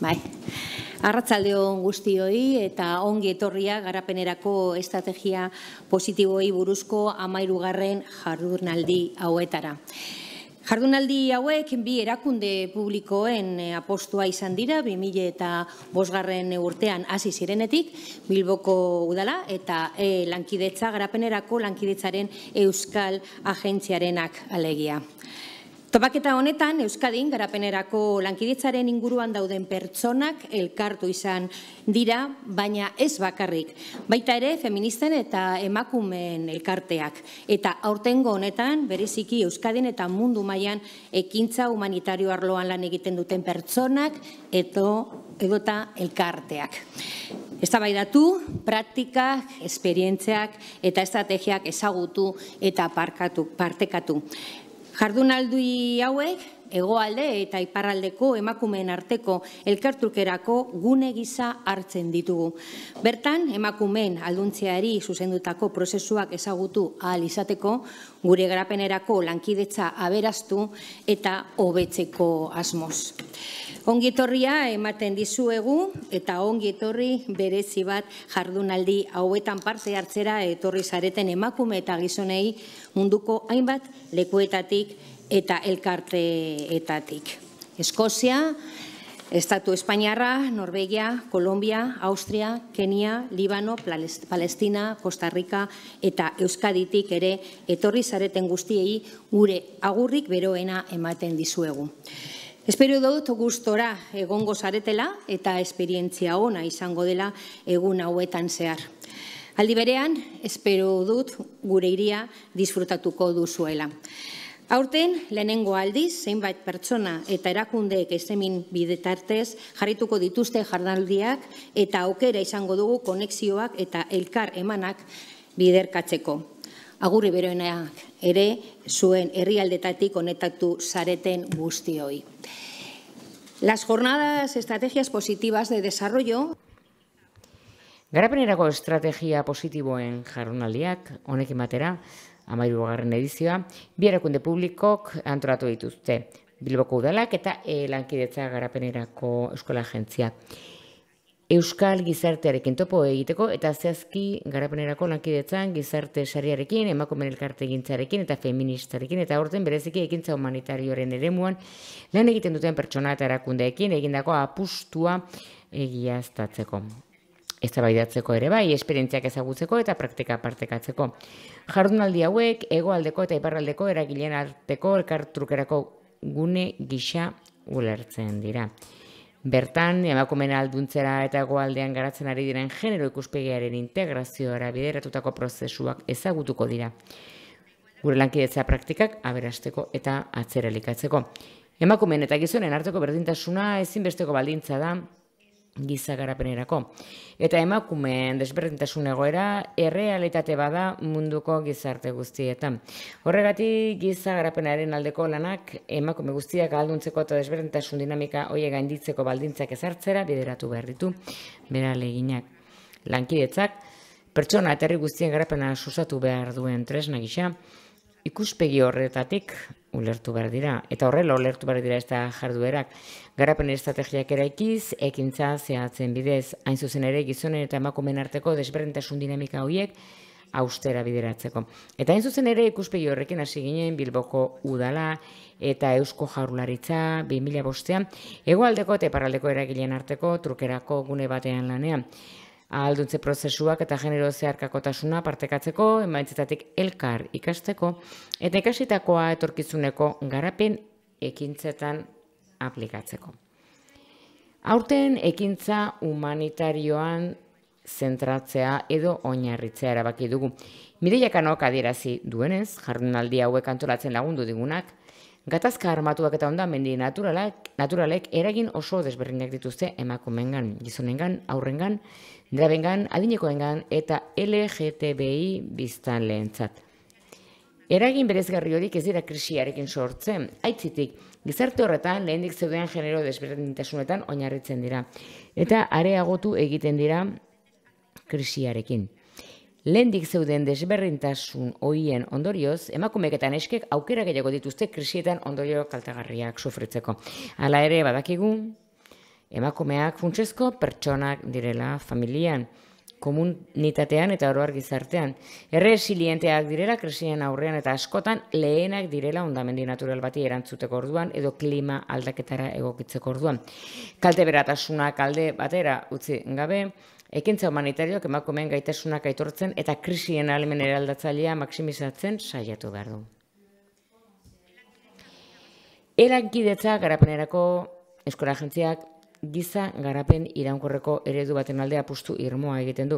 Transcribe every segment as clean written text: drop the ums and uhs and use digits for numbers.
Bai. Arratsaldeon guztioi eta ongi etorria garapenerako estrategia positiboei buruzko 13. jardunaldi hauetara. Jardunaldi hauek bi erakunde publikoen apostua izan dira 2005. Urtean hasi zirenetik Bilboko Udala eta lankidetza garapenerako lankidetzaren Euskal Agentziarenak alegia. Topaketa honetan, Euskadin garapenerako lankidetzaren inguruan dauden pertsonak elkartu izan dira, baina ez bakarrik. Baita ere, feministen eta emakumeen elkarteak. Eta aurtengo honetan, bereziki Euskadin eta mundu mailan ekintza humanitario arloan lan egiten duten pertsonak edota elkarteak. Eztabaidatu, praktikak, esperientziak eta estrategiak ezagutu eta partekatu. Jardunaldi hauek, hegoalde eta iparraldeko emakumeen arteko elkartrukerako gune gisa hartzen ditugu. Bertan, emakumeen alduntzeari zuzendutako prozesuak ezagutu ahal izateko, gure garapenerako lankidetza aberastu eta hobetzeko asmoz. Ongi etorria ematen dizuegu eta ongi etorri berezi bat jardunaldi hauetan parte hartzera etorri zareten emakume eta gizonei munduko hainbat lekuetatik eta elkarteetatik. Eskozia, Estatu Espainiarra, Norvegia, Kolombia, Austria, Kenia, Libano, Palestina, Costa Rica eta Euskaditik ere etorri zareten guztiei gure agurrik beroena ematen dizuegu. Espero dut gustora egongo zaretela eta esperientzia ona izango dela egun hauetan zehar. Aldi berean, espero dut gure hiria disfrutatuko duzuela. Aurten, lehenengo aldiz, zeinbait pertsona eta erakundeek esemin bidetartez jarrituko dituzte jardunaldiak eta aukera izango dugu konexioak eta elkar emanak biderkatzeko. Agurri beroenak ere zuen herrialdetatik konektatu zareten guztioi. Las jornadas estrategias positivas de desarrollo. Garapenerako estrategia positiboen jardunaldiak honekin batera 13. edizioa bi erakunde publikok antolatu dituzte. Bilboko Udalak eta lankidetza garapenerako Euskal Agentzia. Euskal gizartearekin topo egiteko eta zehazki garapenerako lankidetzan gizarte sariarekin, emakumeen elkarte egintzarekin eta feministarekin eta aurten bereziki ekintza humanitarioaren eremuan lan egiten duten pertsona eta erakundeekin egindako apustua egiaztatzeko. Eztabaidatzeko ere bai, esperientziak ezagutzeko eta praktika partekatzeko. Jardunaldi hauek hegoaldeko eta iparraldeko eragileen arteko elkartrukerako gune gisa ulertzen dira. Bertan, emakumeen alduntzera eta hegoaldean garatzen ari diren genero ikuspegiaren integrazioara bideratutako prozesuak ezagutuko dira. Gure lankidetza praktikak aberasteko eta atzera elikatzeko. Emakumeen eta gizonen arteko berdintasuna ezinbesteko baldintza da giza garapenerako. Eta emakumeen desberdintasun egoera errealitate bada munduko gizarte guztietan. Horregatik giza garapenaren aldeko lanak emakume guztiak ahalduntzeko eta desberdintasun dinamika horiek gainditzeko baldintzak ezartzera bideratu behar ditu bera leginak. Lankidetzak pertsona eta herri guztien garapena susatu behar duen tresna gisa ikuspegi horretatik ulertu behar dira. Eta horrela ulertu behar dira ez da jarduerak. Garapen estrategiak eraikiz, ekintza zehatzen bidez, hain zuzen ere gizonen eta emakumeen arteko desberdintasun dinamika horiek austera bideratzeko. Eta hain zuzen ere ikuspegi horrekin hasi ginen Bilboko Udala eta Eusko Jaurlaritza 2005 hegoaldeko eta iparraldeko eragileen arteko trukerako gune batean lanean. Ahalduntze prozesuak eta genero zeharkakotasuna partekatzeko, emaitzetatik elkar ikasteko, eta ikasitakoa etorkizuneko garapen ekintzetan aplikatzeko. Aurten ekintza humanitarioan zentratzea edo oinarritzea erabaki dugu. Mideiakanok adierazi duenez, jardunaldi hauek antolatzen lagundu digunak, gatazka armatuak eta hondamendi naturalek eragin oso desberdinak dituzte emakumeengan, gizonengan, aurrengan, nerabengan, adinekoengan eta LGTBI biztanleentzat. Eragin berezgarri horik ez dira krisiarekin sortzen, aitzitik, gizarte horretan lehendik zeuden genero desberdintasunetan oinarritzen dira, eta areagotu egiten dira krisiarekin. Lehendik zeuden desberdintasun horien ondorioz, emakumeek eta neskek aukera gehiago dituzte krisietan ondorio kaltegarriak sufritzeko. Hala ere badakigu, emakumeak funtsezko pertsonak direla familian, komunitatean eta oro har gizartean. Erresilienteak direla krisien aurrean eta askotan lehenak direla hondamendi natural bati erantzuteko orduan edo klima aldaketara egokitzeko orduan. Kalte beratasunak alde batera utzi gabe, ekintza humanitarioak emakumeen gaitasunak aitortzen eta krisien ahalmen eraldatzailea maximizatzen saiatu behar du. Lankidetza garapenerako eskola agentziak giza garapen iraunkorreko eredu baten alde apustu irmoa egiten du.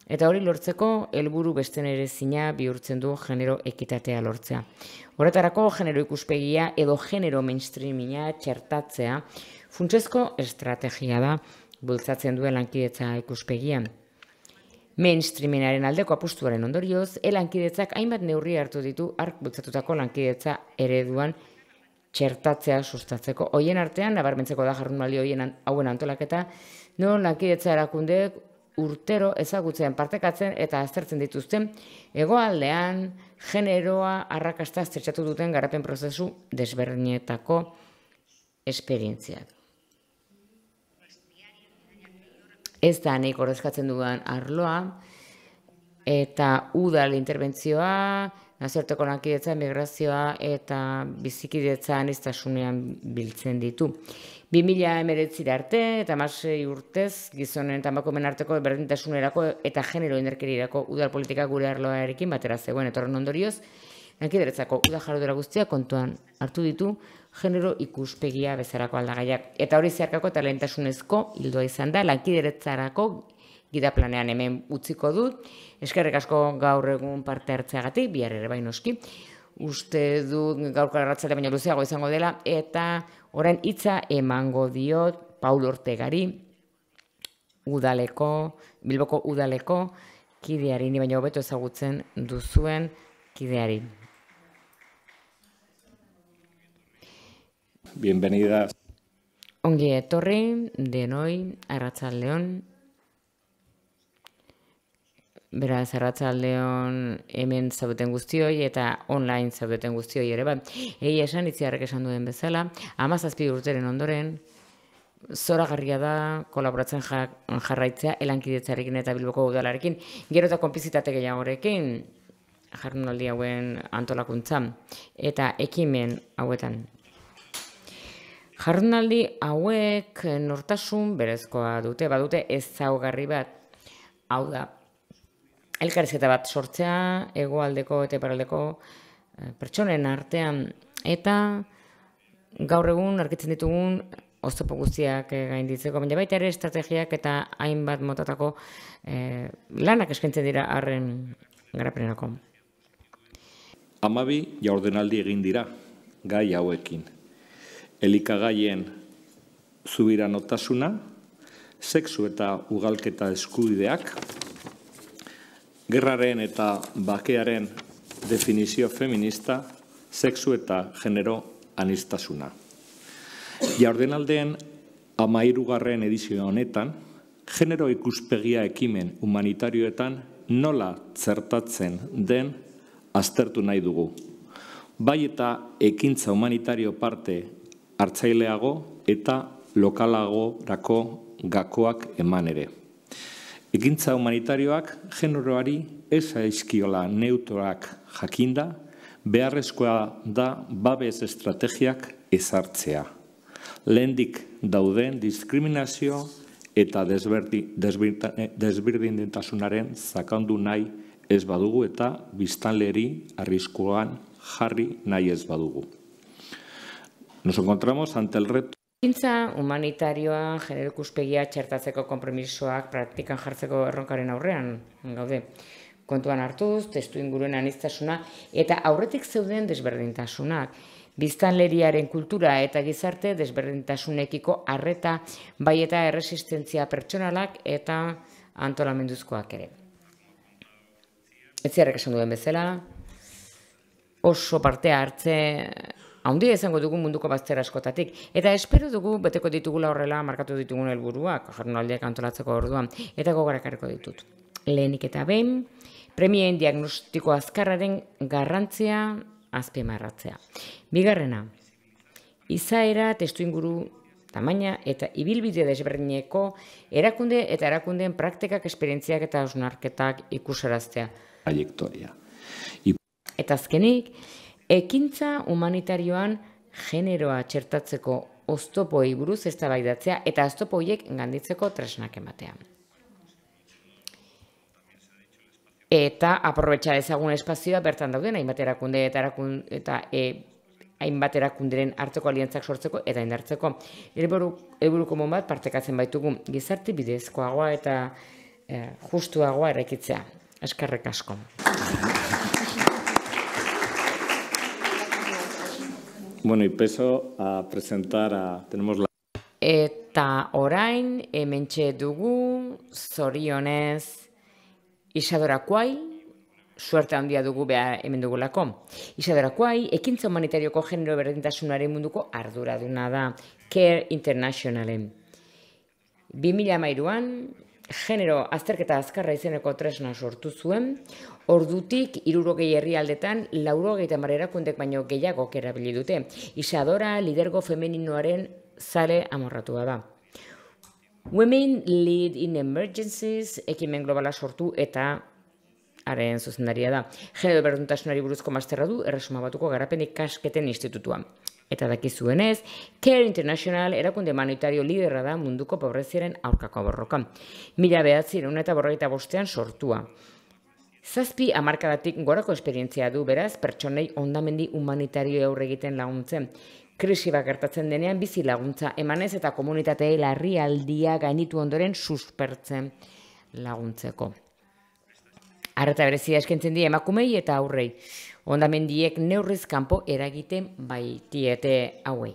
Eta hori lortzeko helburu besten erezina bihurtzen du genero ekitatea lortzea. Horretarako genero ikuspegia edo genero mainstreaminga txertatzea funtsezko estrategia da bultzatzen duen lankidetza ikuspegian. Mainstreamingaren aldeko apustuaren ondorioz, lankidetzak hainbat neurri hartu ditu hark bultzatutako lankidetza ereduan txertatzea sustatzeko. Hoien artean, nabarmentzeko da jardunaldi hauen antolaketa, non lankidetza erakundeek urtero ezagutzean partekatzen eta aztertzen dituzten, hegoaldean generoa arrakasta aztertxatu duten garapen prozesu desberdinetako esperientziak. Ez da nahiko ordezkatzen dudan arloa, eta udal interbentzioa, nazioarteko lankidetza, migrazioa eta bizikidetza aniztasunean biltzen ditu. 2019 arte eta 16 urtez gizonen eta emakumeen arteko berdintasunerako eta genero indarkeriarako udal politika gure arloarekin batera zegoen, eta horren ondorioz, lankidetzako udal jarduera guztia kontuan hartu ditu genero ikuspegia bezalako aldagaiak. Eta hori zeharkako eta lehentasunezko ildoa izan da lankidetzarako gida planean hemen utziko dut. Eskerrik asko gaur egun parte hartzeagatik, bihar ere bai noski. Uste dut gaurko arratsalde baino luzeago izango dela, eta orain hitza emango diot Paul Ortegari, Bilboko udaleko kideari, ni baino hobeto ezagutzen duzuen kideari. Bienvenidas. Ongi etorri denoi arratsaldeon. Beraz, arratsaldeon hemen zaudeten guztioi eta online zaudeten guztioi ere, egia esan, Itziarrek esan duen bezala, 17 urteren ondoren, zoragarria da kolaboratzen jarraitzea lankidetzarekin eta Bilboko udalarekin, gero eta konplizitate gehiagorekin jardunaldi hauen antolakuntzan eta ekimen hauetan. Jardunaldi hauek nortasun berezkoa dute, badute ezaugarri bat, hau da, elkarrizketa bat sortzea, hegoaldeko eta iparraldeko pertsonen artean, eta gaur egun argitzen ditugun oztopo guztiak gainditzeko, baina baita ere estrategiak eta hainbat motatako lanak eskaintzen dira harren garapenerako. 12 jardunaldi egin dira gai hauekin. Elikagaien subiranotasuna, sexu eta ugalketa eskubideak, gerraren eta bakearen definizio feminista, sexu eta genero aniztasuna. Jardunaldien 13. edizio honetan, genero ikuspegia ekimen humanitarioetan nola txertatzen den aztertu nahi dugu. Bai eta ekintza humanitario parte hartzaileago eta lokalagorako gakoak eman ere. Ekintza humanitarioak generoari ez zaizkiola neutroak jakinda, beharrezkoa da babes estrategiak ezartzea. Lehendik dauden diskriminazio eta desberdintasunaren zakandu nahi ez badugu eta biztanleri arriskuan jarri nahi ez badugu. Nos encontramos ante el reto. Ekintza humanitarioa genero ikuspegia txertatzeko konpromisoak praktikan jartzeko erronkaren aurrean gaude. Kontuan hartuz, testuinguruen aniztasuna eta aurretik zeuden desberdintasunak, biztanleriaren kultura eta gizarte desberdintasunekiko arreta, bai eta erresistentzia pertsonalak eta antolamenduzkoak ere. Itziarrek esan duen bezala, oso parte hartze handia izango dugu munduko bazter askotatik. Eta espero dugu beteko ditugula horrela markatu ditugun helburuak, jardunaldiak antolatzeko orduan, eta gogorakarriko ditut. Lehenik eta behin, premien diagnostiko azkarraren garrantzia azpimarratzea. Bigarrena, izaera, testuinguru tamaina eta ibilbide desberdineko erakunde eta erakundeen praktikak, esperientziak eta hausnarketak ikusaraztea. Trayectoria. Eta azkenik, ekintza humanitarioan generoa txertatzeko oztopoei buruz eztabaidatzea eta oztopo horiek ganditzeko tresnak ematea. Eta aprobetxa ezagun espazioa bertan dauden hainbat erakunde eta hainbat erakunderen arteko aliantzak sortzeko eta indartzeko. Helburu komun bat partekatzen baitugu gizarte bidezkoagoa eta justuagoa eraikitzea. Eskerrik asko. Bueno, y peso a presentar tenemos la... Eta orain, hementxe dugu, zorionez, Isadora Kuai, suerte handia dugu beha hemen dugulako. Isadora Kuai, ekintza humanitarioko genero berdintasunaren munduko arduraduna da, Care Internationalen. 2013an, genero azterketa azkarra izeneko tresna sortu zuen, ordutik 60 herrialdetan 80 erakundek baino gehiagok erabili dute. Isadora lidergo femeninoaren zale amorratua da. Women Lead in Emergencies ekimen globala sortu eta haren zuzendaria da. Genero berdintasunari buruzko masterra du Erresuma Batuko Garapen Ikasketen Institutua. Eta dakizuenez, Care International erakunde humanitario liderra da munduko pobreziaren aurkako borrokan. 1945ean sortua. 7 hamarkadatik gorako esperientzia du beraz pertsonei hondamendi humanitario aurre egiten laguntzen. Krisi bat gertatzen denean bizi laguntza emanez eta komunitatei larrialdia gainitu ondoren suspertzen laguntzeko. Arreta berezia eskaintzen die emakumei eta aurrei. Hondamendiek neurriz kanpo eragiten baitiete hauei.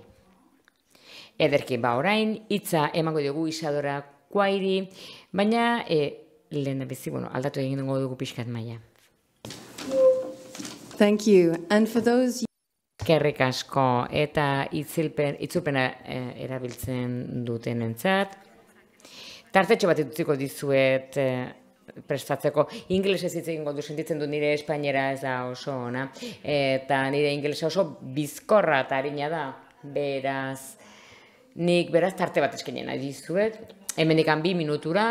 Ederki, orain, hitza emango dugu Isadora Kuairi, baina lehen bizi, aldatu egin dugu pixkat maila. Thank you. And for those... Eskerrik asko eta itzulpena erabiltzen duten entzat. Tartetxo bat utziko dizuet prestatzeko. Ingelesez hitz egingo du, sentitzen du nire espainera ez da oso ona. Eta nire ingelesa oso bizkorra eta harina da. Nik beraz tarte bat eskainen nahi dizuet. Hemenikan 2 minutura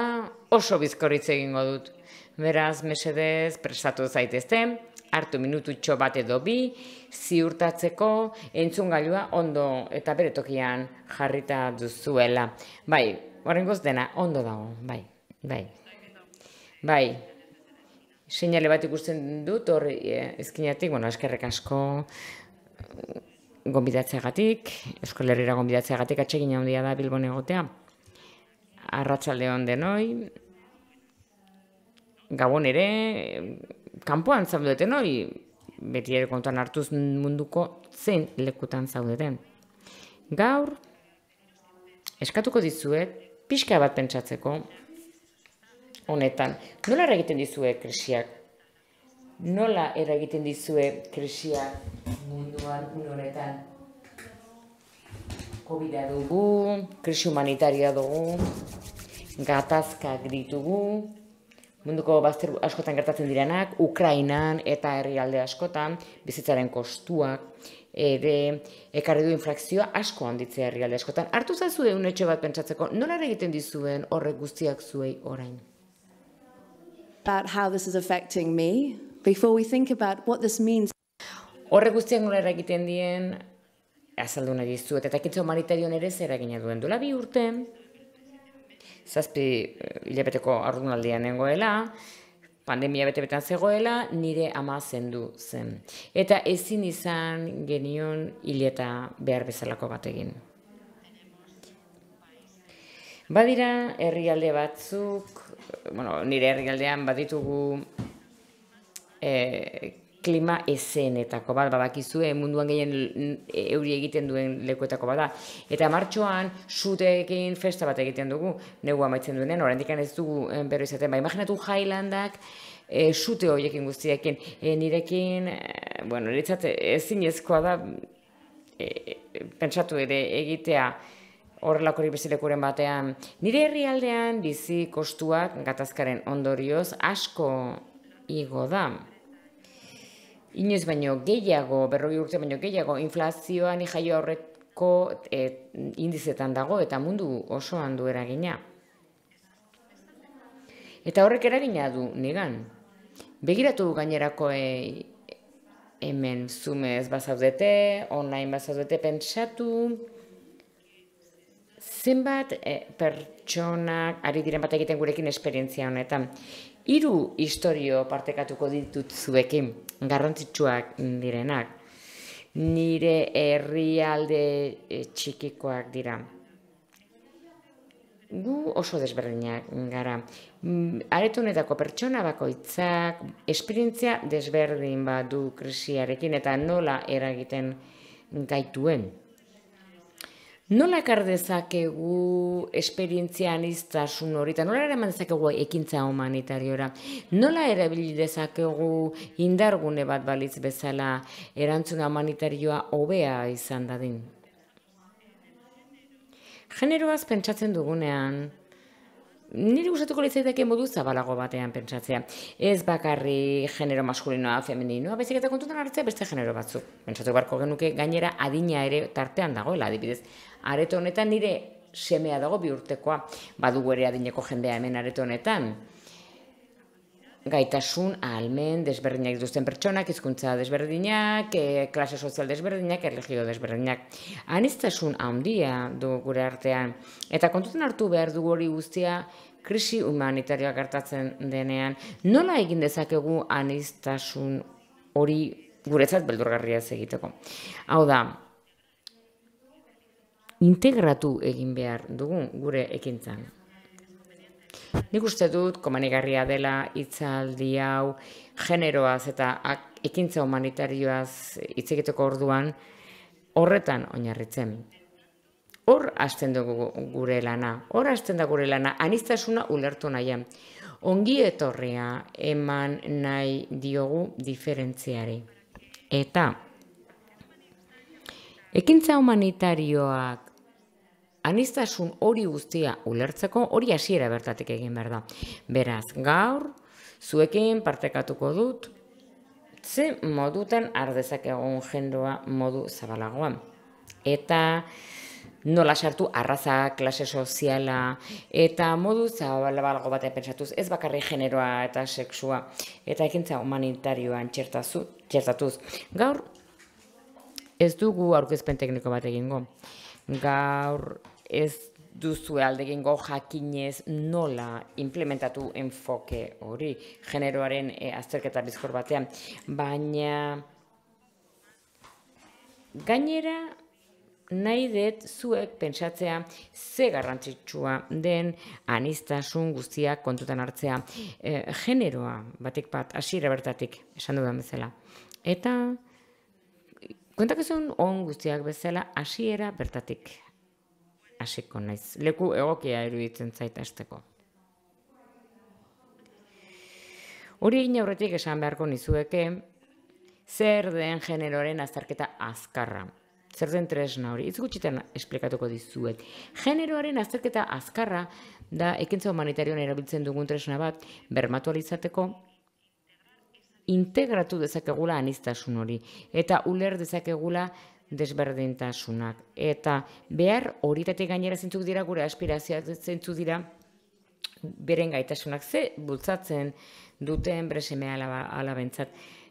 oso bizkorritz egingo dut. Beraz, mesedez, prestatu zaitezte. Hartu minututxo bat edo 2, ziurtatzeko entzungailua ondo eta bere tokian jarrita duzuela. Bai, oraingoz dena ondo dago, bai. Seinale bat ikusten dut, hor ezkinatik, eskerrik asko gonbidatzeagatik, Euskal Herrira gonbidatzeagatik, atsegin handia da Bilbon egotea. Arratsalde on denoi, Gabon ere, kanpoan zaudeten hori, beti ere kontuan hartuz munduko zein lekutan zaudeten. Gaur, eskatuko dizuet, pixka bat pentsatzeko, honetan, nola eragiten dizue krisiak? Nola eragiten dizue krisiak munduan honetan? COVID-a dugu, krisi humanitaria dugu, gatazkak ditugu, munduko bazter askotan gertatzen direnak, Ukrainan eta herrialde askotan, bizitzaren kostuak, ere ekarri du inflazioa asko handitzea herrialde askotan. Hartu zazue unetxo bat pentsatzeko, nola egiten dizuen horrek guztiak zuei orain? About how this is affecting me, before we think about what this means. Horrek guztiak nola egiten dien, azaldu nahi dizuet, eta ekintza humanitarioan ere zer egina duen duela 2 urte, 7 hilabeteko haurdunaldian nengoela, pandemia bete-betean zegoela, nire ama zendu zen. Eta ezin izan genion hileta behar bezalako bat egin. Badira herrialde batzuk, nire herrialdean baditugu klima ezenetako bat, badakizue munduan gehien euri egiten duen lekuetako bat da. Eta martxoan suteekin festa bat egiten dugu, negu amaitzen duenen, oraindik ez dugu bero izaten. Imaginatu Highlandak sute horiekin guztiekin, nirekin, niretzat ezinezkoa da, pentsatu ere egitea horrelako bezalekuren batean. Nire herrialdean bizi kostuak gatazkaren ondorioz asko igo da. Inoiz baino gehiago, 40 urte baino gehiago, inflazioan jaio asko indizetan dago eta mundu osoan du eragina. Eta horrek eragina du nigan. Begiratu gainerako hemen Zoomez bazaudete, online bazaudete, pentsatu zenbat pertsonak ari diren bat egiten gurekin esperientzia honetan. 3 istorio partekatuko ditut zuekin, garrantzitsuak direnak. Nire herrialde txikikoak dira. Gu oso desberdinak gara. Areto honetako pertsona bakoitzak esperientzia desberdin bat du krisiarekin eta nola eragiten gaituen. Nola ekar dezakegu esperientzia aniztasun hori, eta nola eraman dezakegu ekintza humanitariora? Nola erabili dezakegu indargune bat balitz bezala erantzuna humanitarioa hobea izan dadin? Generoaz pentsatzen dugunean, nire gustatuko litzaidake modu zabalago batean pentsatzea. Ez bakarri genero maskulinoa, femeninoa, baizik eta kontutan hartzea beste genero batzuk. Pentsatu beharko genuke gainera adina ere tartean dagoela, adibidez. Areto honetan nire semea dago 2 urtekoa, badugu ere adineko jendea hemen areto honetan. Gaitasun, ahalmen, desberdinak dituzten pertsonak, hizkuntza desberdinak, klase sozial desberdinak, erlijio desberdinak. Aniztasun handia du gure artean. Eta kontutan hartu behar dugu hori guztia krisi humanitarioa gertatzen denean. Nola egin dezakegu aniztasun hori guretzat beldurgarria ez egiteko? Hau da, integratu egin behar dugu gure ekintzan. Nik uste dut, komenigarria dela hitzaldi hau generoaz eta ekintza humanitarioaz hitz egiteko orduan horretan oinarritzen. Hor hasten dugu gure lana, aniztasuna ulertu nahian. Ongi etorria eman nahi diogu diferentziari. Eta ekintza humanitarioak aniztasun hori guztia ulertzeko, hori hasiera bertatik egin behar da. Beraz, gaur, zuekin partekatuko dut, ze modutan ardezak egon jendoa modu zabalagoan. Eta nola sartu arraza, klase soziala, eta modu zabalago batean pentsatuz, ez bakarri generoa eta sexua, eta ekintza humanitarioan txertatuz. Gaur, ez dugu aurkezpen tekniko bat egingo. Gaur ez duzue alde egingo jakinez nola implementatu enfoke hori generoaren azterketa bizkor batean. Baina gainera nahi dut zuek pentsatzea ze garrantzitsua den aniztasun guztiak kontutan hartzea. Generoa batik bat, hasiera bertatik, esan dudan bezala. Eta kontakizun on guztiak bezala hasiera bertatik hasiko naiz. Leku egokia iruditzen zait hasteko. Hori egin aurretik esan beharko nizueke zer den generoaren azterketa azkarra. Zer den tresna hori, hitz gutxitan esplikatuko dizuet. Generoaren azterketa azkarra da ekintza humanitarioan erabiltzen dugun tresna bat bermatu ahal izateko integratu dezakegula aniztasun hori, eta uler dezakegula desberdintasunak. Eta behar horitatik gainera zeintzuk dira gure aspirazioak, zeintzuk dira beren gaitasunak, ze bultzatzen duten bere seme alabentzat,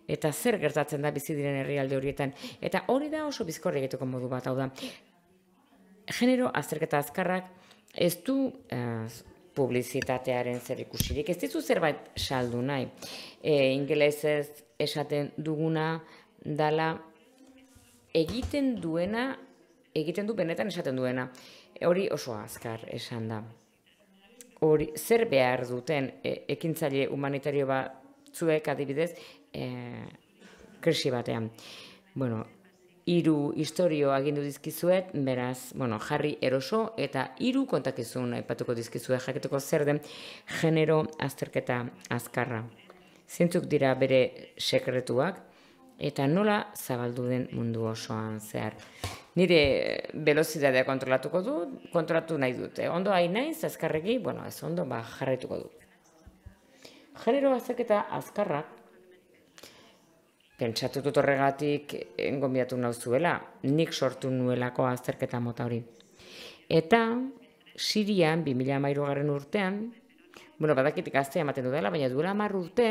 eta zer gertatzen da bizi diren herrialde horietan. Eta hori da oso bizkor egiteko modu bat, hau da. Genero azterketa azkarrak ez du publizitatearen zer ikusirik. Ez dizu zerbait saldu nahi. Ingelesez esaten duguna dala egiten du benetan esaten duena. Hori oso azkar esan da. Hori zer behar duten ekintzaile humanitario batzuek adibidez krisi batean. Bueno, 3 istorio agindu dizkizuet, beraz, jarri eroso eta 3 kontakizun aipatuko dizkizuet jakiteko zer den genero azterketa azkarra. Zeintzuk dira bere sekretuak eta nola zabaldu den mundu osoan zehar. Nire velozidadea kontrolatu nahi dute. Ondo hain naiz, azkarregi, ez ondo, jarraituko dut. Genero azterketa azkarrak pentsatu dut horregatik gonbidatu nauzuela, nik sortu nuelako azterketa mota hori. Eta Sirian 2013 urtean, badakitik gaztea ematen dudala, baina duela 10 urte,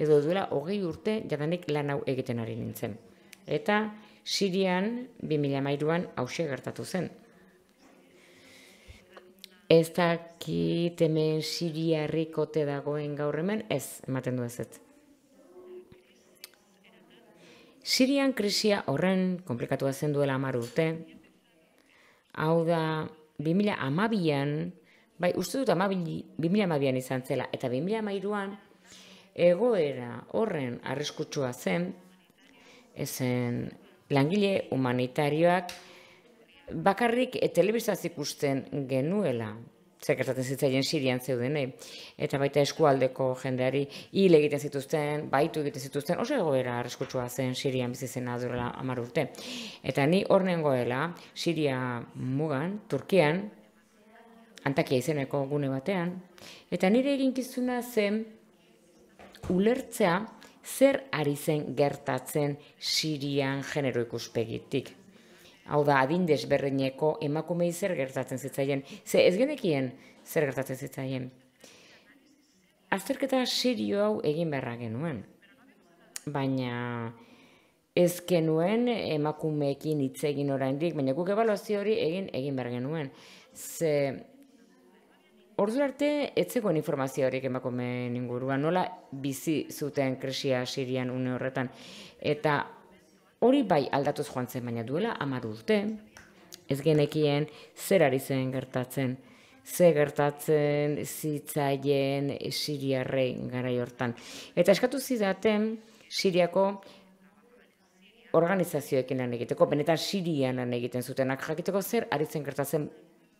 edo duela 20 urte, jadanik lan hau egiten ari nintzen. Eta Sirian 2013an hauxe gertatu zen. Ez dakit hemen siriarrik ote dagoen gaur hemen, ez, ematen du ezetz. Sirian krisia horren komplikatua zen duela 10 urte, hau da 2012an, bai, uste dut 2012an izan zela, eta 2013an egoera horren arriskutsua zen, ezen langile humanitarioak bakarrik telebistaz ikusten genuela, zer gertatzen zitzaien Sirian zeudenei, eta baita eskualdeko jendeari hil egiten zituzten, baitu egiten zituzten, oso egoera arriskutsua zen Sirian bizi zena duela 10 urte. Eta ni hor nengoela, Siria mugan, Turkian, Antakia izeneko gune batean, eta nire eginkizuna zen ulertzea zer ari zen gertatzen Sirian genero ikuspegitik. Hau da, adin desberdineko emakumei zer gertatzen zitzaien, ze ez genekien zer gertatzen zitzaien. Azterketa serio hau egin beharra genuen, baina ez genuen emakumeekin hitz egin oraindik, baina guk ebaluazio hori egin behar genuen. Ze ordu arte ez zegoen informaziorik emakumeen inguruan, nola bizi zuten krisia Sirian une horretan, eta hori bai aldatuz joan zen, baina duela 10 urte, ez genekien zer ari zen gertatzen, zer gertatzen zitzaien siriarrei garai hortan. Eta eskatu zidaten Siriako organizazioekin lan egiteko, benetan Sirian lan egiten zutenak jakiteko zer ari zen gertatzen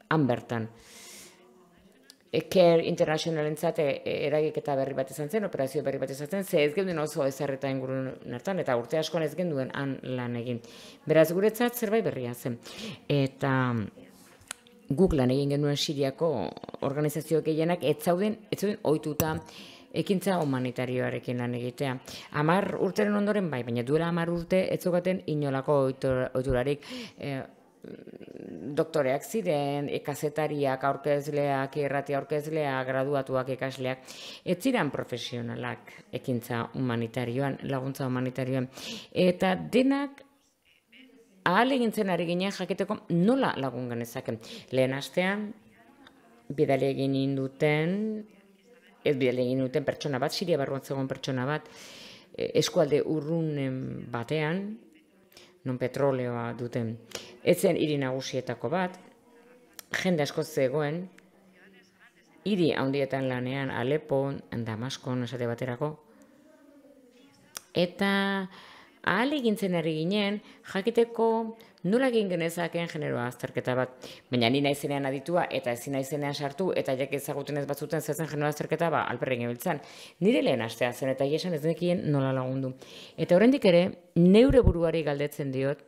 han bertan. Care Internationalentzat eragiketa berri bat izan zen, operazio berri bat izan zen, ze ez genduen oso ezarreta ingurun hartan, eta urte askoan ez genduen han lan egin. Beraz, guretzat zerbait berria zen. Eta guk lan egin genuen Siriako organizazio gehienak ez zauden ohituta ekintza humanitarioarekin lan egitea. 10 urteren ondoren bai, baina duela 10 urte ez zugaten inolako ohiturarik. Doktoreak ziren, kazetariak, aurkezleak, irratia aurkezleak, graduatuak, ikasleak, ez ziren profesionalak ekintza humanitarioan, laguntza humanitarioan. Eta denak ahalegintzen ari ginen jakiteko nola lagun genezaken. Lehen astean, bidali egin duten pertsona bat, Siria barruan zegoen pertsona bat, eskualde urrunen batean, non petroleoa duten. Ez zen hiri nagusietako bat, jende asko zegoen, hiri handietan lanean, Aleppo, Damaskon, esate baterako. Eta ahalegintzen ari ginen, jakiteko nola egin genezaken generoa azterketa bat. Baina ni naizenean aditua eta ezin naizenean sartu eta jak ezaguten ez batzuten zer zen generoa azterketa, alperrik ibiltzen. Nire lehen astea zen eta esan ez nekien nola lagundu. Eta oraindik ere, neure buruari galdetzen diot,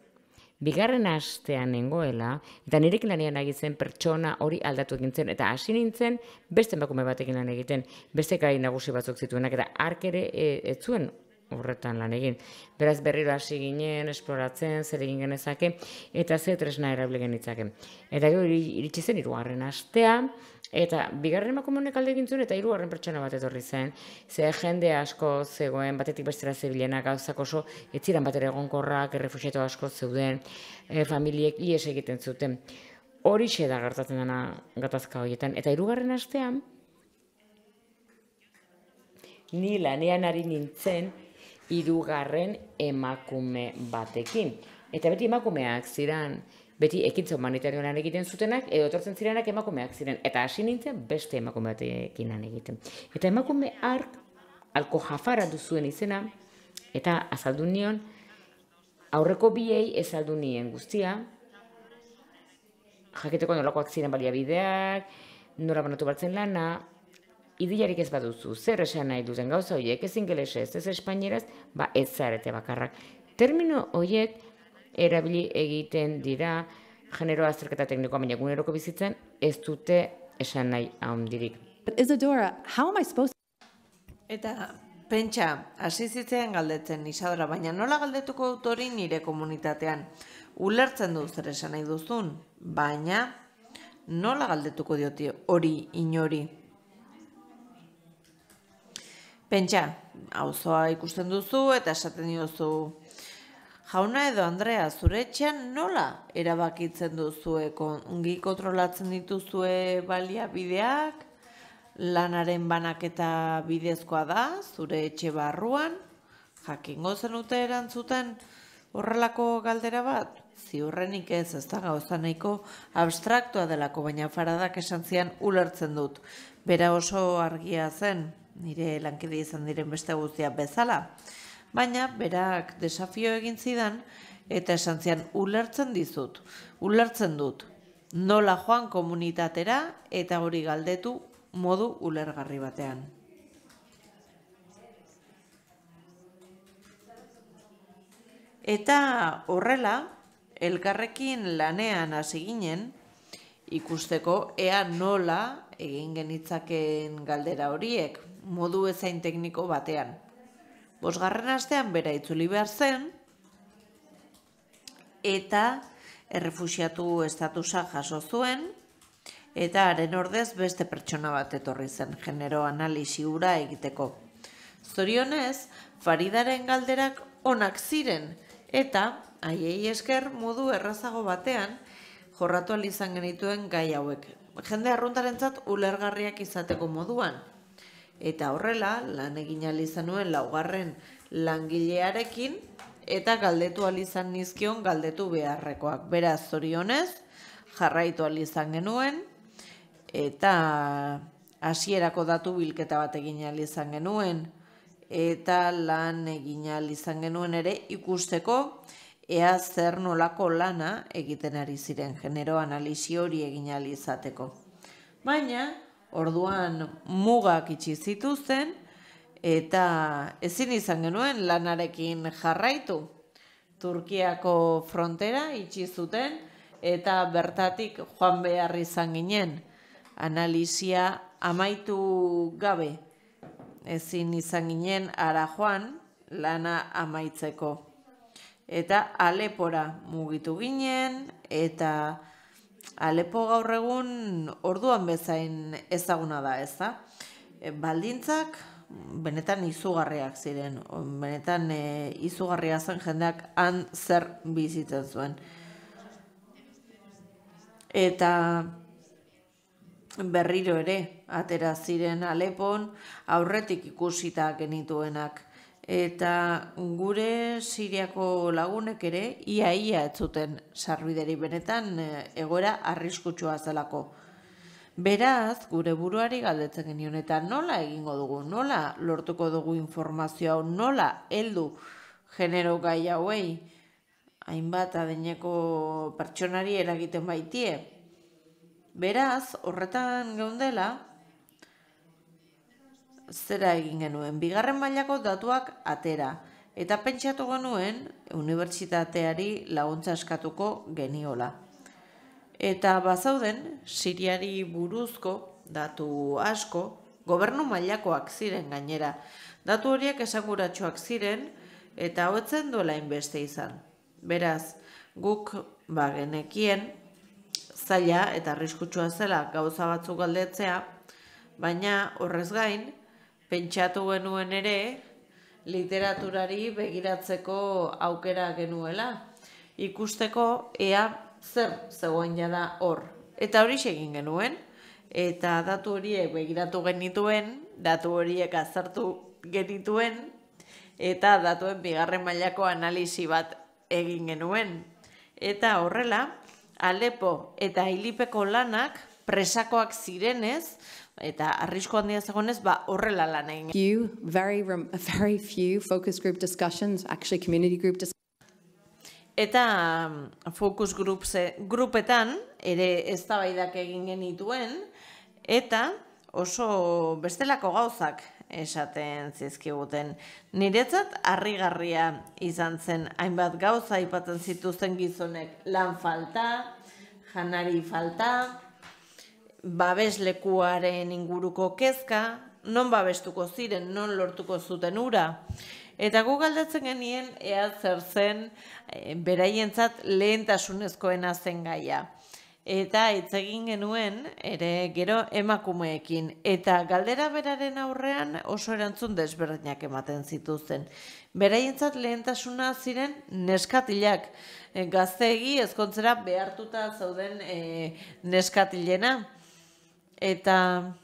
bigarren astean nengoela, eta nirekin lanean agitzen pertsona hori aldatu egin zen, eta hasi nintzen beste emakume batekin lan egiten, beste gai nagusi batzuk zituenak, eta ark ere ez zuen horretan lan egin. Beraz berriro hasi ginen, esploratzen, zer egin genezake, eta ze tresna erabili genitzake. Eta gero iritsi zen 3. astea, eta bigarren emakume honek alde egin zuen, eta 3. pertsona bat etorri zen. Ze jende asko zegoen, batetik bestera zebilenak, gauzak oso, ez ziren batera egonkorrak, errefuxiatu asko zeuden, familiek ihes egiten zuten. Horixe da gertatzen dena gatazka horietan. Eta 3. astean, ni lanean ari nintzen 3. emakume batekin. Eta beti emakumeak ziren, beti ekintza humanitarioan lan egiten zutenak, edo etortzen zirenak emakumeak ziren. Eta hasi nintzen beste emakume batekin lan egiten. Eta emakume hark, Al-Khofara duzuen izena, eta azaldu nion, aurreko biei ez aldu nien guztia, jakiteko nolakoak ziren baliabideak, nola banatu bartzen lana, idiarik ez baduzu, zer esan nahi duten gauza horiek, ez ingelesez, ez espainieraz, ez zarete bakarrak. Termino horiek erabili egiten dira generoa azterketa teknikoa, baina eguneroko bizitzen ez dute esan nahi handirik. But Isadora, how am I supposed Eta Pentsa, hasi zitzean galdetzen Isadora, baina nola galdetuko dut hori nire komunitatean? Ulertzen du zer esan nahi duzun, baina nola galdetuko dioti hori inori? Pentsa, auzoa ikusten duzu eta esaten diozu, Jauna edo Andrea, zure etxean nola erabakitzen duzue, ongi kontrolatzen dituzue baliabideak, lanaren banaketa bidezkoa da, zure etxe barruan, jakingo zenute erantzuten horrelako galdera bat? Ziurrenik ez da gauza nahiko abstraktua delako, baina Faradak esan zian ulertzen dut. Bera oso argia zen, nire lankide izan diren beste guztia bezala. Baina berak desafio egin zidan eta esan zian ulertzen dut. Nola joan komunitatera eta hori galdetu modu ulergarri batean. Eta horrela, elkarrekin lanean hasi ginen, ikusteko ea nola egin genitzakeen galdera horiek, modu ezain tekniko batean. 5. astean bera itzuli behar zen, eta errefuxiatu estatusa jaso zuen, eta haren ordez beste pertsona bat etorri zen, genero analisi hura egiteko. Zorionez, Faridaren galderak onak ziren, eta haiei esker modu errazago batean jorratu ahal izan genituen gai hauek. Jende arruntarentzat ulergarriak izateko moduan. Eta horrela, lan egin ahal izan nuen 4. langilearekin, eta galdetu ahal izan nizkion galdetu beharrekoak. Beraz, zorionez, jarraitu ahal izan genuen, eta hasierako datu bilketa bat egin ahal izan genuen, eta lan egin ahal izan genuen ere ikusteko ea zer nolako lana egiten ari ziren, genero analisi hori egin ahal izateko. Baina, orduan mugak itxi zituzten, eta ezin izan genuen lanarekin jarraitu. Turkiako frontera itxi zuten, eta bertatik joan behar izan ginen. Analisia amaitu gabe, ezin izan ginen ara joan lana amaitzeko. Eta Alepora mugitu ginen, eta Alepo gaur egun orduan bezain ezaguna da, ez da? Baldintzak benetan izugarriak ziren, benetan izugarria zen jendeak han zer bizitzen zuen. Eta berriro ere, atera ziren Alepon aurretik ikusita genituenak. Eta gure Siriako lagunek ere, ia ez zuten sarbideri, benetan egoera arriskutsua zelako. Beraz, gure buruari galdetzen genion, eta nola egingo dugu, nola lortuko dugu informazio hau, nola heldu genero gai hauei, hainbat adineko pertsonari eragiten baitie. Beraz, horretan geundela, zera egin genuen, 2. mailako datuak atera, eta pentsatu genuen unibertsitateari laguntza eskatuko geniola. Eta bazauden, Siriari buruzko datu asko, gobernu mailakoak ziren gainera. Datu horiek esanguratsuak ziren, eta hobetzen duela inbeste izan. Beraz, guk genekien, zaila eta arriskutsua zela gauza batzuk galdetzea, baina horrez gain, pentsatu genuen ere, literaturari begiratzeko aukera genuela, ikusteko ea zer zegoen jada hor. Eta hori egin genuen, eta datu horiek begiratu genituen, datu horiek azartu genituen, eta datuen 2. mailako analisi bat egin genuen. Eta horrela, Alepo eta Ilipeko lanak presakoak zirenez, eta arrisku handia zegoenez, horrela lan egin. Very few focus group discussions, actually community group discussions. Eta focus grupetan ere eztabaidak egin genituen, eta oso bestelako gauzak esaten zizkiguten. Niretzat harrigarria izan zen, hainbat gauza aipatzen zituzten gizonek, lan falta, janari falta, babeslekuaren inguruko kezka, non babestuko ziren, non lortuko zuten ura. Eta gu galdetzen genien ea zer zen beraientzat lehentasunezkoena zen gaia. Eta hitz egin genuen ere gero emakumeekin. Eta galdera beraren aurrean oso erantzun desberdinak ematen zituzten. Beraientzat lehentasuna ziren neskatilak, gazteegi ezkontzera behartuta zauden neskatilena. Eta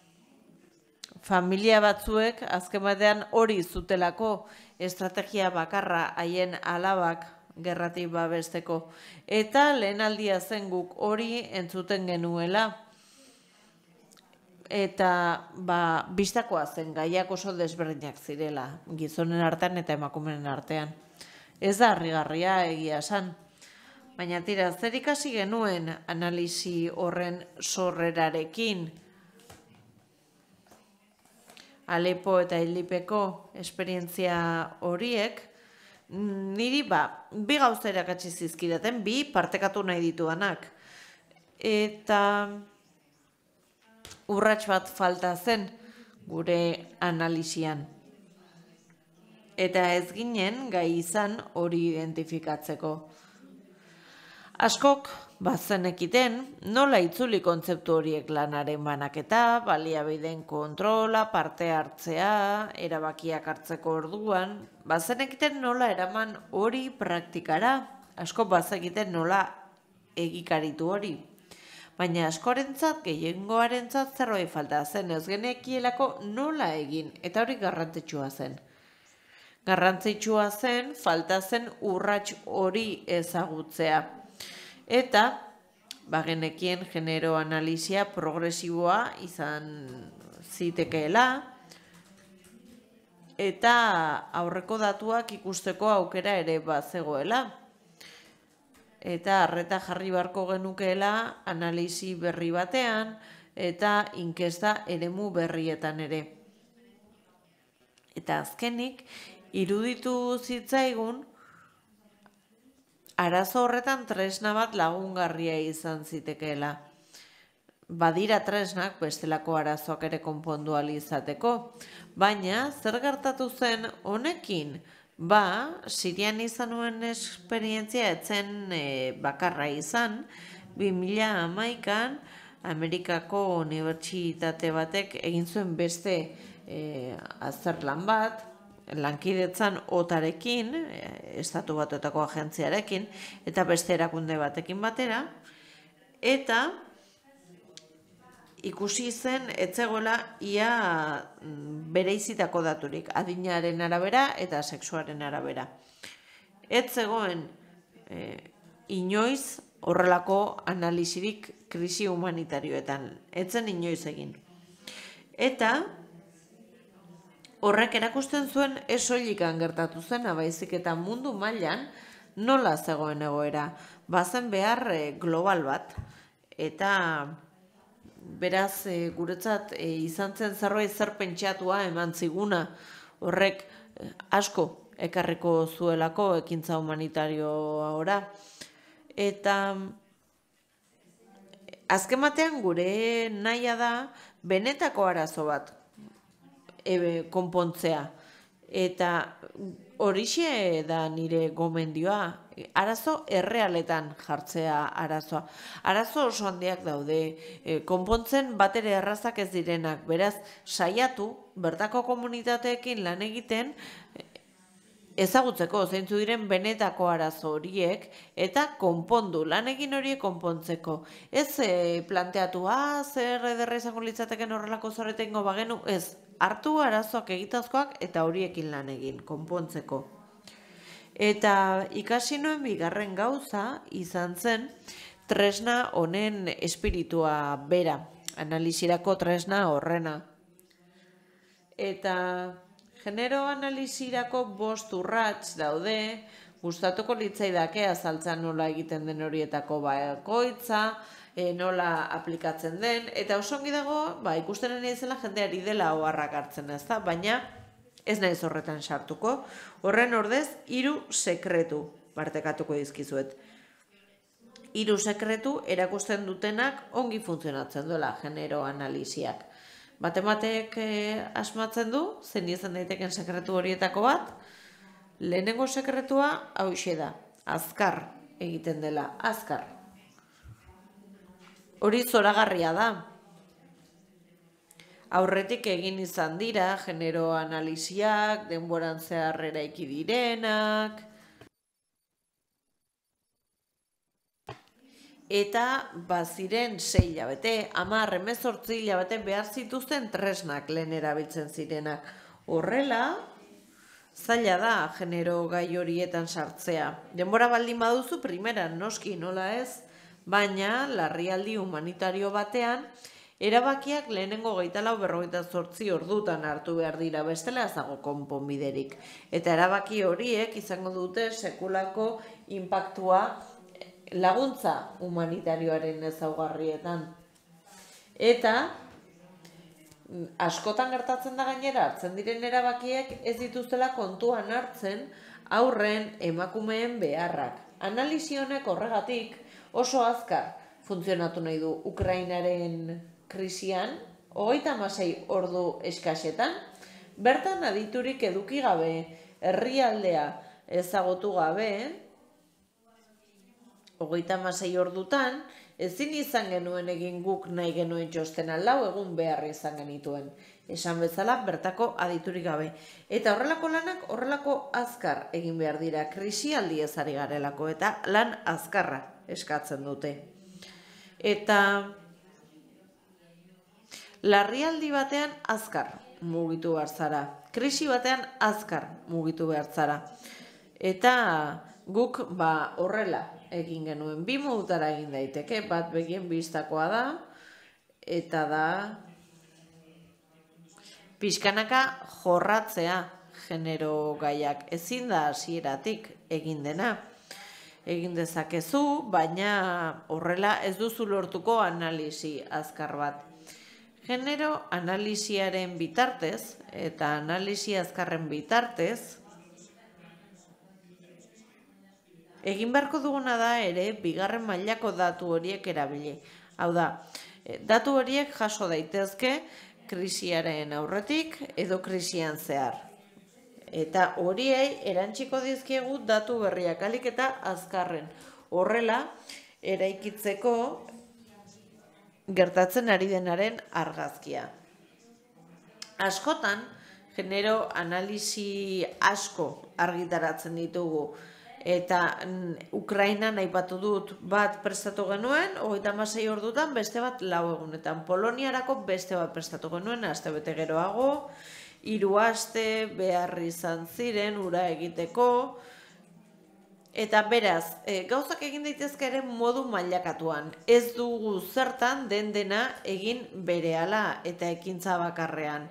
familia batzuek azken batean hori zutelako estrategia bakarra haien alabak gerratik babesteko. Eta lehen aldia zen guk hori entzuten genuela. Eta bistakoa zen gaiak oso desberdinak zirela, gizonen artean eta emakumeen artean. Ez da harrigarria egia esan. Baina tira, zer ikasi genuen analisi horren sorrerarekin? Alepo eta Idlibeko esperientzia horiek, niri bi gauza erakatsi zizkidaten, bi partekatu nahi ditudanak. Eta urrats bat falta zen gure analisian. Eta ez ginen gai izan hori identifikatzeko. Askok bazenekiten nola itzuli kontzeptu horiek lanaren banaketa, baliabideen kontrola, parte hartzea, erabakiak hartzeko orduan, bazenekiten nola eraman hori praktikara, askok bazekiten nola egikaritu hori. Baina askorentzat, gehiengoarentzat zerbait falta zen, ez genekielako nola egin, eta hori garrantzitsua zen. Garrantzitsua zen, falta zen urrats hori ezagutzea. Eta, genekien genero analisia progresiboa izan zitekeela, eta aurreko datuak ikusteko aukera ere bazegoela. Eta arreta jarri beharko genukeela analisi berri batean, eta inkesta eremu berrietan ere. Eta azkenik, iruditu zitzaigun, arazo horretan tresna bat lagungarria izan zitekeela. Badira tresnak bestelako arazoak ere konpondu ahal izateko, baina zer gertatu zen honekin? Sirian izan nuen esperientzia etzen bakarra izan, 2011an Amerikako unibertsitate batek egin zuen beste azterlan bat, lankidetzan OTArekin, Estatu Batuetako agentziarekin, eta beste erakunde batekin batera, eta ikusi zen etzegoela ia bereizitako daturik, adinaren arabera eta sexuaren arabera. Etzegoen inoiz horrelako analisirik krisi humanitarioetan, etzen inoiz egin. Eta horrek erakusten zuen ez soilikan gertatu zen, baizik eta mundu mailan nola zegoen egoera. Bazen behar global bat, eta beraz guretzat izan zen zerbait zer pentsatua eman ziguna, horrek asko ekarriko zuelako ekintza humanitarioa ora. Eta azken batean gure nahia da benetako arazo bat konpontzea. Eta horixe da nire gomendioa, arazo errealetan jartzea arazoa. Arazo oso handiak daude, konpontzen batere errazak ez direnak, beraz saiatu, bertako komunitateekin lan egiten, ezagutzeko zeintzu diren benetako arazo horiek eta konpondu, lan egin horiek konpontzeko. Ez planteatu, zer ederra izango litzateken horrelako zorretengo bagenu, ez, hartu arazoak egitazkoak eta horiekin lan egin, konpontzeko. Eta ikasi nuen bigarren gauza izan zen tresna honen espiritua bera, analisirako tresna horrena. Eta genero analisirako 5 urrats daude, gustatuko litzaidake azaltzan nola egiten den horietako bakoitza, nola aplikatzen den, eta oso ongi dago, ikusten nahi zela jendeari dela oharrak hartzen ez da, baina ez naiz horretan sartuko. Horren ordez, 3 sekretu partekatuko dizkizuet. 3 sekretu erakusten dutenak ongi funtzionatzen duela genero analisiak. Batematek asmatzen du, zein izan daiteken sekretu horietako bat, lehenengo sekretua hauxe da, azkar egiten dela, azkar. Hori zoragarria da. Aurretik egin izan dira, genero analisiak, denboran zehar eraiki direnak, eta baziren 6 hilabete, 10, 18 hilabete behar zituzten tresnak lehen erabiltzen zirenak. Horrela, zaila da genero gai horietan sartzea. Denbora baldin baduzu, primeran noski nola ez, baina larrialdi humanitario batean, erabakiak lehenengo 24-48 ordutan hartu behar dira, bestela ez dago konponbiderik. Eta erabaki horiek izango dute sekulako inpaktua laguntza humanitarioaren ezaugarrietan. Eta askotan gertatzen da gainera hartzen diren erabakiek ez dituztela kontuan hartzen aurren emakumeen beharrak. Analisi honek horregatik oso azkar funtzionatu nahi du Ukrainaren krisian, 36 ordu eskasetan, bertan aditurik eduki gabe, herrialdea ezagutu gabe, 36 ordutan, ezin izan genuen egin guk nahi genuen txostena, 4 egun behar izan genituen. Esan bezala, bertako aditurik gabe. Eta horrelako lanak, horrelako azkar egin behar dira, krisialdi ez ari garelako, eta lan azkarra eskatzen dute. Eta larrialdi batean azkar mugitu behar zara. Krisi batean azkar mugitu behar zara. Eta guk horrela egin genuen. 2 modutara egin daiteke, bat begien bistakoa da, eta da pixkanaka jorratzea genero gaiak. Ezin da hasieratik egin dena. Egin dezakezu, baina horrela ez duzu lortuko analisi azkar bat. Genero analisiaren bitartez, eta analisi azkarren bitartez, egin beharko duguna da ere, bigarren mailako datu horiek erabili. Hau da, datu horiek jaso daitezke krisiaren aurretik edo krisian zehar. Eta horiei erantziko dizkiegu datu berriak alik eta azkarren. Horrela, eraikitzeko gertatzen ari denaren argazkia. Askotan, genero analisi asko argitaratzen ditugu. Eta Ukrainan aipatu dut bat prestatu genuen, 36 ordutan beste bat 4 egunetan. Poloniarako beste bat prestatu genuen, astebete geroago, 3 aste behar izan ziren ura egiteko. Eta beraz, gauzak egin daitezke ere modu mailakatuan. Ez dugu zertan dena egin berehala eta ekintza bakarrean.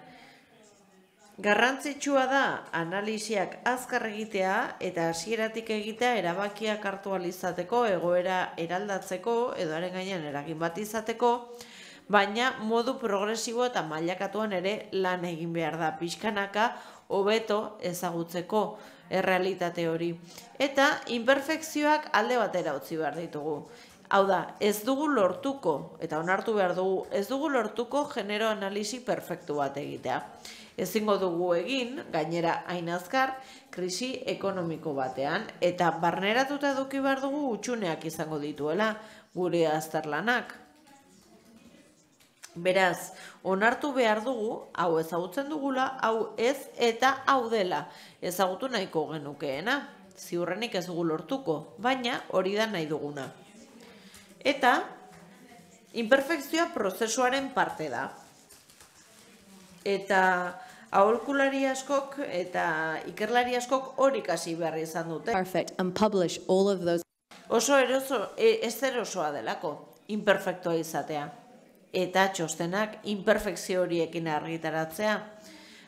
Garrantzitsua da analisiak azkar egitea eta hasieratik egitea erabakiak hartu ahal izateko, egoera eraldatzeko edo haren gainean eragin bat izateko, baina modu progresibo eta mailakatuan ere lan egin behar da, pixkanaka hobeto ezagutzeko errealitate hori. Eta inperfekzioak alde batera utzi behar ditugu. Hau da, ez dugu lortuko, eta onartu behar dugu, ez dugu lortuko genero analisi perfektu bat egitea. Ezingo dugu egin, gainera hain azkar, krisi ekonomiko batean, eta barneratuta eduki behar dugu hutsuneak izango dituela gure azterlanak. Beraz, onartu behar dugu, hau ezagutzen dugula, hau ez eta hau dela ezagutu nahiko genukeena. Ziurrenik ez dugu lortuko, baina hori da nahi duguna. Eta, inperfekzioa prozesuaren parte da. Eta aholkulari askok eta ikerlari askok hori kasi behar izan dute. Perfect, and publish all of those. Oso erosoa delako, inperfektoa izatea. Eta txostenak inperfekzio horiekin argitaratzea.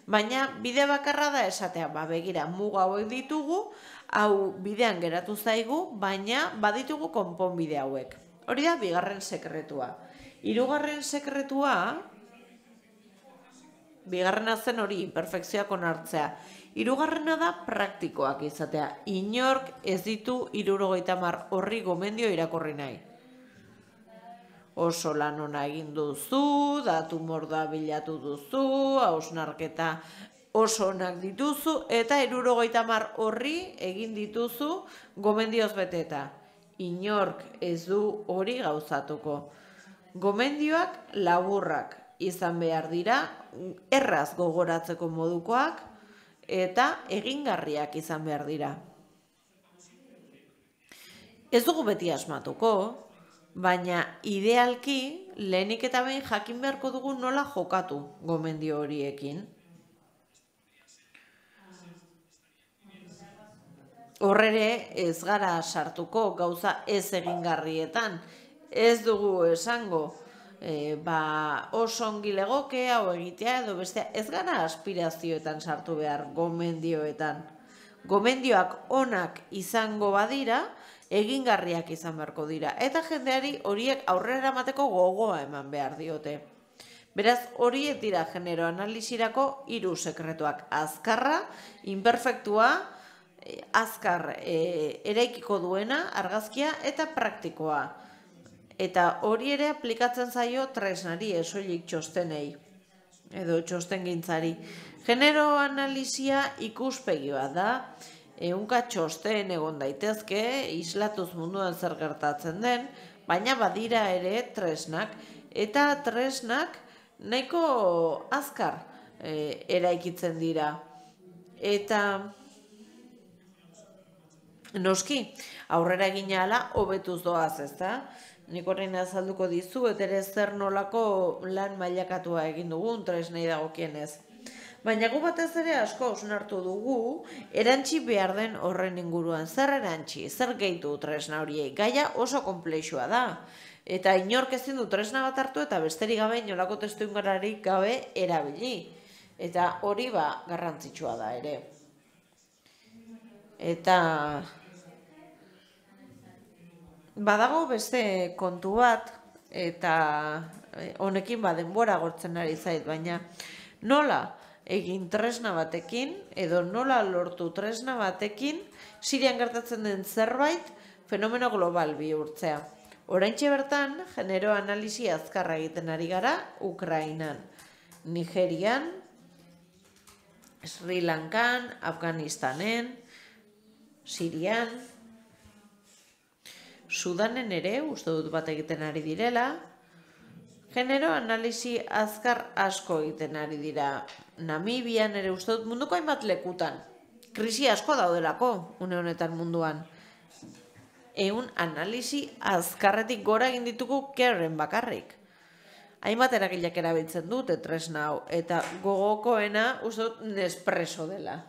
Baina bide bakarra da esatea, begira, muga hauek ditugu, hau bidean geratu zaigu, baina baditugu konponbide hauek. Hori da bigarren sekretua. Hirugarren sekretua, bigarrena zen hori, imperfekzioak onartzea. Hirugarrena da praktikoak izatea. Inork ez ditu 70 horri gomendio irakurri nahi. oso lan ona egin duzu, datu mordoa bilatu duzu, hausnarketa oso onak dituzu, eta 70 horri egin dituzu gomendioz beteta. Inork ez du hori gauzatuko. Gomendioak laburrak izan behar dira, erraz gogoratzeko modukoak, eta egingarriak izan behar dira. Ez dugu beti asmatuko, baina idealki lehenik eta behin jakin beharko dugu nola jokatu gomendio horiekin. Horrere ez gara sartuko gauza ez egingarrietan, ez dugu esango oso ongi legoke hau egitea edo bestea, ez gara aspirazioetan sartu behar gomendioetan. Gomendioak onak izango badira, egingarriak izan beharko dira, eta jendeari horiek aurrera eramateko gogoa eman behar diote. Beraz, horiek dira genero analisirako 3 sekretuak: azkarra, imperfektua, azkar eraikiko duena, argazkia, eta praktikoa. Eta hori ere aplikatzen zaio tresnari, soilik txostenei, edo txostengintzari. Genero analisia ikuspegi bat da, ehunka txosten egon daitezke, islatuz munduan zer gertatzen den, baina badira ere tresnak, eta tresnak nahiko azkar eraikitzen dira. Eta noski, aurrera egin ahala hobetuz doaz, ezta? Nik horrein azalduko dizu, eta ere zer nolako lan mailakatua egin dugun tresnei dagokienez. Baina gu batez ere asko hausnartu dugu, erantzi behar den horren inguruan. Zer erantzi, zer gehitu tresna horiei? Gaia oso konplexua da. Eta inork ezin du tresna bat hartu eta besterik gabe inolako testuingurarik gabe erabili. Eta hori garrantzitsua da ere. Eta badago beste kontu bat, eta honekin denbora agortzen ari zait, baina nola egin tresna batekin, edo nola lortu tresna batekin, Sirian gertatzen den zerbait fenomeno global bihurtzea. Oraintxe bertan, genero analisi azkarra egiten ari gara Ukrainan, Nigerian, Sri Lankan, Afganistanen, Sirian, Sudanen ere, uste dut bat egiten ari direla, genero analisi azkar asko egiten ari dira. Namibian ere uste dut munduko hainbat lekutan. Krisi asko daudelako, une honetan munduan. Analisi azkarretik gora egin ditugu kerren bakarrik. Hainbat eragileak erabiltzen dute tresna hau, eta gogokoena uste dut Nespresso dela.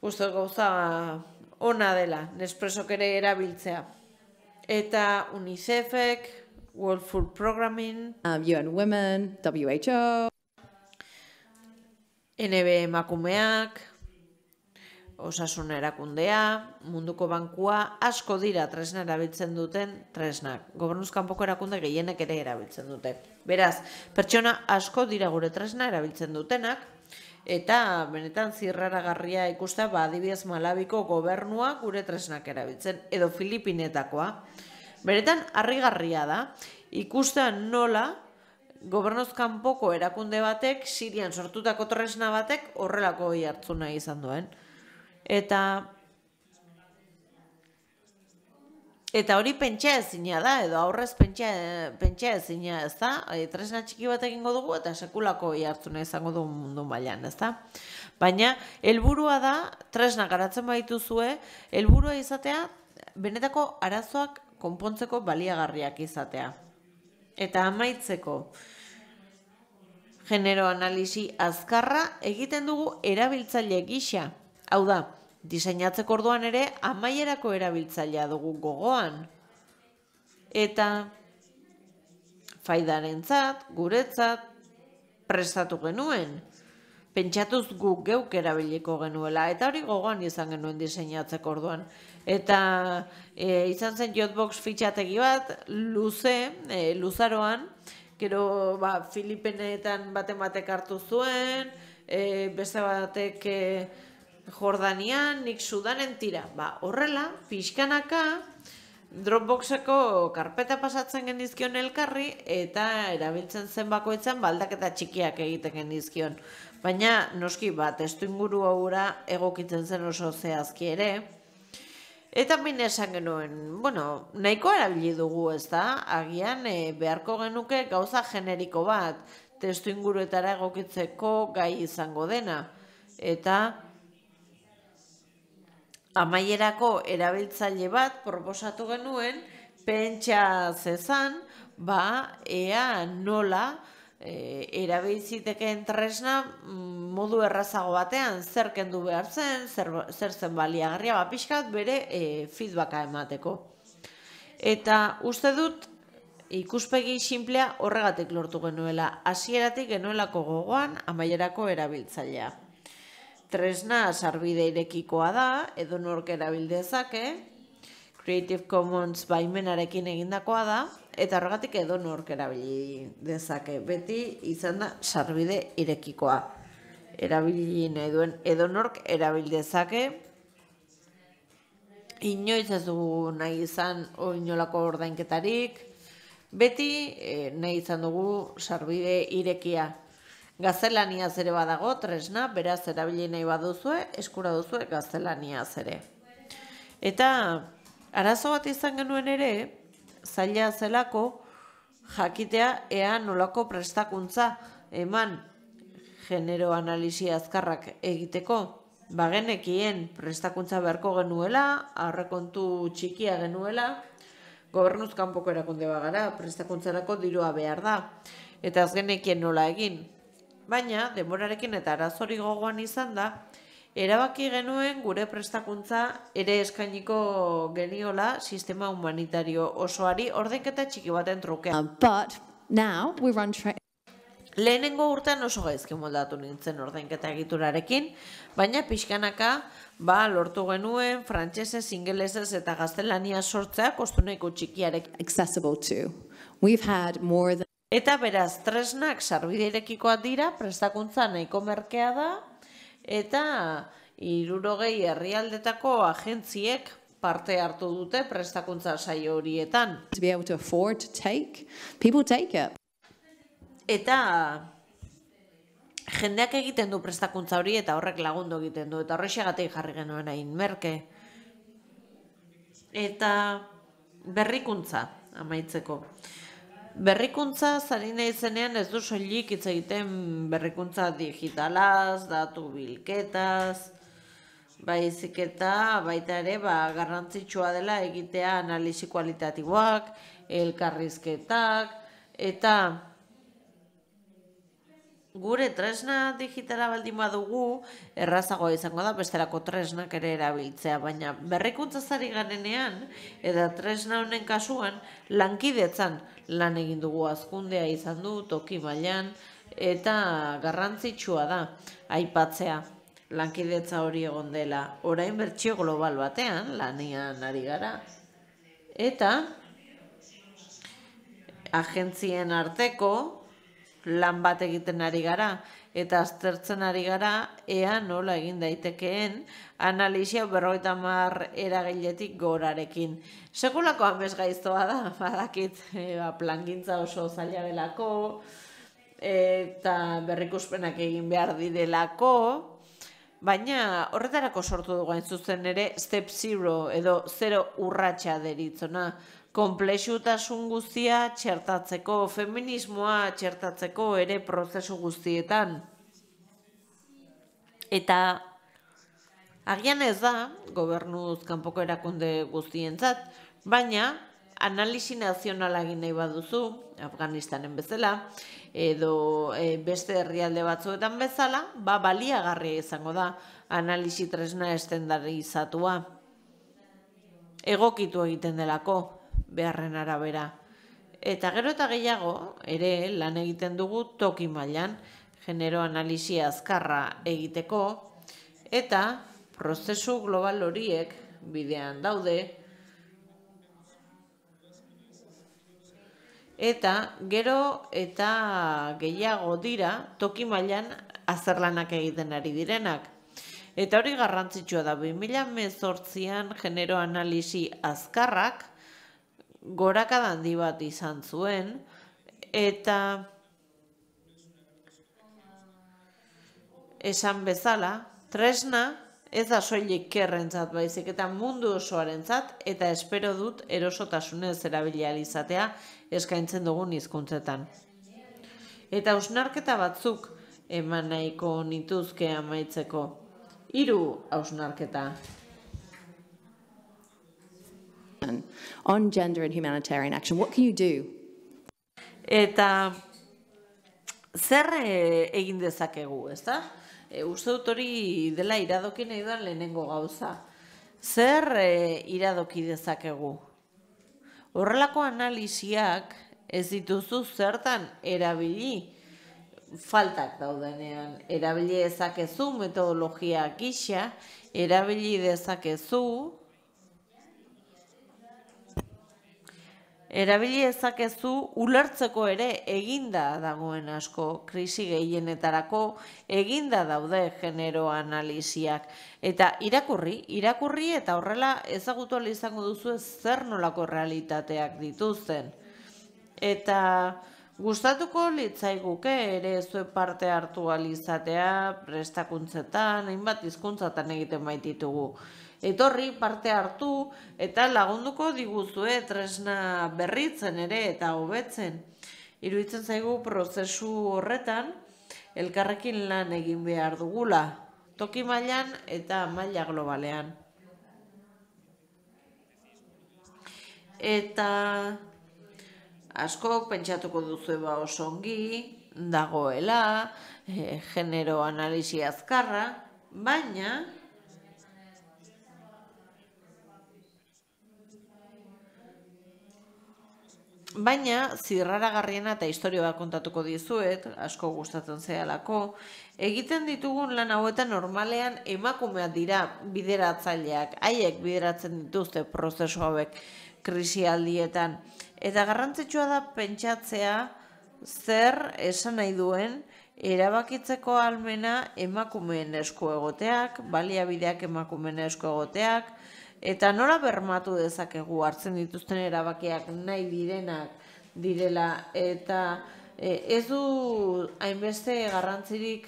Uste dut gauza ona dela, Nespressok ere erabiltzea. Eta UNICEFek, World Food Programming, UN Women, WHO, NB emakumeak, Osasun erakundea, Munduko Bankua, asko dira tresna erabiltzen duten tresnak. Gobernuz kanpoko erakunde gehienek ere erabiltzen dute. Beraz, pertsona asko dira gure tresna erabiltzen dutenak, eta benetan zirraragarria ikustea, adibidez Malabiko gobernua gure tresnak erabiltzen, edo Filipinetakoa. Benetan harrigarria da, ikustea nola gobernuz kanpoko erakunde batek, Sirian sortutako tresna batek horrelako hartzuna izan duen. Eta hori pentsa ezina da, edo aurrez pentsa ezina, ez da? Tresna txiki bat egingo dugu eta sekulako hartzuna izango du mundu mailan, ez da? Baina, helburua da, tresna garatzen baituzue, helburua izatea, benetako arazoak konpontzeko baliagarriak izatea. Eta amaitzeko, genero analisi azkarra egiten dugu erabiltzaile gisa. Hau da, diseinatzeko orduan ere amaierako erabiltzailea dugu gogoan. Eta faidarentzat, guretzat, prestatu genuen. Pentsatuz guk geuk erabiliko genuela, eta hori gogoan izan genuen diseinatzeko orduan. Eta izan zen Jotbox fitxategi bat, luzaroan, gero Filipinetan batek hartu zuen, beste batek Jordanian, nik Sudanen tira. Horrela, pixkanaka, Dropboxeko karpeta pasatzen genizkion elkarri eta erabiltzen zen bakoitzan aldaketa txikiak egiten genizkion. Baina noski testuinguru hura egokitzen zen oso zehazki ere. Eta min esan genuen, nahiko erabili dugu, ez da? Agian beharko genuke gauza generiko bat, testuinguruetara egokitzeko gai izango dena. Eta amaierako erabiltzaile bat proposatu genuen, pentsa zezan, ea nola erabiltzitekeen tresna modu errazago batean, zer kendu behar zen, zer zen baliagarria, pixkat bere feedbacka emateko. Eta uste dut, ikuspegi sinplea horregatik lortu genuela, hasieratik genuelako gogoan amaierako erabiltzailea. Tresna sarbide irekikoa da, edonork erabil dezake, Creative Commons baimenarekin egindakoa da, eta horregatik edonork erabili dezake. Beti izan da sarbide irekikoa. Erabili nahi duen edonork erabil dezake. Inoiz ez dugu nahi izan inolako ordainketarik. Beti nahi izan dugu sarbide irekia. Gaztelaniaz ere badago tresna, beraz erabili nahi baduzue, eskura duzue gaztelaniaz ere. Eta arazo bat izan genuen ere, zaila zelako jakitea ea nolako prestakuntza eman genero analisi azkarrak egiteko. Bagenekien prestakuntza beharko genuela, aurrekontu txikia genuela, gobernuz kanpoko erakunde bagara, prestakuntzarako dirua behar da, eta ez genekien nola egin. Baina, denborarekin eta arazori gogoan izan da, erabaki genuen gure prestakuntza ere eskainiko geniola sistema humanitario osoari ordainketa txiki baten trukean. But now we run Lehenengo urtean oso gaizki moldatu nintzen ordainketa egiturarekin, baina pixkanaka lortu genuen frantsesez, ingelesez eta gaztelania sortzea kostuneko txikiarekin. accessible to. We've had more than Eta beraz, tresnak sarbide irekikoak dira, prestakuntza nahiko merkea da, eta 60 herrialdetako agentziek parte hartu dute prestakuntza saio horietan. to be able to afford to take. People take it. Eta jendeak egiten du prestakuntza hori eta horrek lagundu egiten du, eta horrexegatik jarri genuen hain merke. Eta berrikuntza amaitzeko. Berrikuntza zari nahi zenean ez du soilik hitz egiten berrikuntza digitalaz, datu bilketaz, baizik eta baita ere garrantzitsua dela egitea analisi kualitatiboak, elkarrizketak, eta gure tresna digitala baldin badugu, errazagoa izango da bestelako tresnak ere erabiltzea, baina berrikuntza zari garenean, eta tresna honen kasuan, lankidetzan lan egin dugu hazkundea izan du, toki mailan, eta garrantzitsua da, aipatzea, lankidetza hori egon dela, orain bertsio global batean, lanean ari gara, eta agentzien arteko, lan bat egiten ari gara, eta aztertzen ari gara, ea nola egin daitekeen analisia 50 eragiletik gorarekin. Sekulako amez gaiztoa da, badakit, plangintza oso zaila delako, eta berrikuspenak egin behar direlako, baina horretarako sortu dugu hain zuzen ere step 0 edo 0 urratsa deritzona, konplexutasun guztia txertatzeko, feminismoa txertatzeko ere prozesu guztietan. Eta agian ez da, gobernuz kanpoko erakunde guztientzat, baina analisi nazionala egin nahi baduzu, Afganistanen bezala, edo beste herrialde batzuetan bezala, baliagarria izango da analisi tresna estendarizatua. Egokitu egiten delako, beharren arabera. Eta gero eta gehiago, ere lan egiten dugu toki mailan, genero analisi azkarra egiteko, eta prozesu global horiek bidean daude, eta gero eta gehiago dira toki mailan azerlanak egiten ari direnak. Eta hori garrantzitsua da, 2018an genero analisi azkarrak gorakada handi bat izan zuen, eta esan bezala, tresna ez da soilik kerrentzat baizik eta mundu osoarentzat, eta espero dut erosotasunez erabili ahal izatea eskaintzen dugun hizkuntzetan. Eta hausnarketa batzuk eman nahiko nituzke amaitzeko. 3 hausnarketa. On gender and humanitarian action, what can you do? Eta zer egin dezakegu, ezta? Uste dut hori dela iradoki nahi duan lehenengo gauza. Zer iradoki dezakegu? Horrelako analisiak ez dituzu zertan erabili faltak daudenean. Erabili dezakezu metodologia gisa, erabili dezakezu ulertzeko ere eginda dagoen asko, krisi gehienetarako eginda daude genero analisiak. Eta irakurri eta horrela ezagutu ahal izango duzu zer nolako realitateak dituzten. Eta gustatuko litzaiguke ere zuen parte hartu ahal izatea prestakuntzetan, hainbat hizkuntzatan egiten baititugu. Etorri, parte hartu, eta lagunduko diguzue tresna berritzen ere eta hobetzen. Iruditzen zaigu prozesu horretan, elkarrekin lan egin behar dugula, toki mailan eta maila globalean. Eta asko pentsatuko duzue oso ongi, dagoela, genero analisi azkarra, Baina, zirraragarriena eta historia bat kontatuko dizuet, asko gustatzen zehalako, egiten ditugun lan hauetan normalean emakumeak dira bideratzaileak, haiek bideratzen dituzte prozesu hauek krisialdietan. Eta garrantzitsua da pentsatzea zer esan nahi duen erabakitzeko ahalmena emakumeen esku egoteak, baliabideak emakumeen esku egoteak, eta nola bermatu dezakegu hartzen dituzten erabakiak nahi direnak direla, eta ez du hainbeste garrantzirik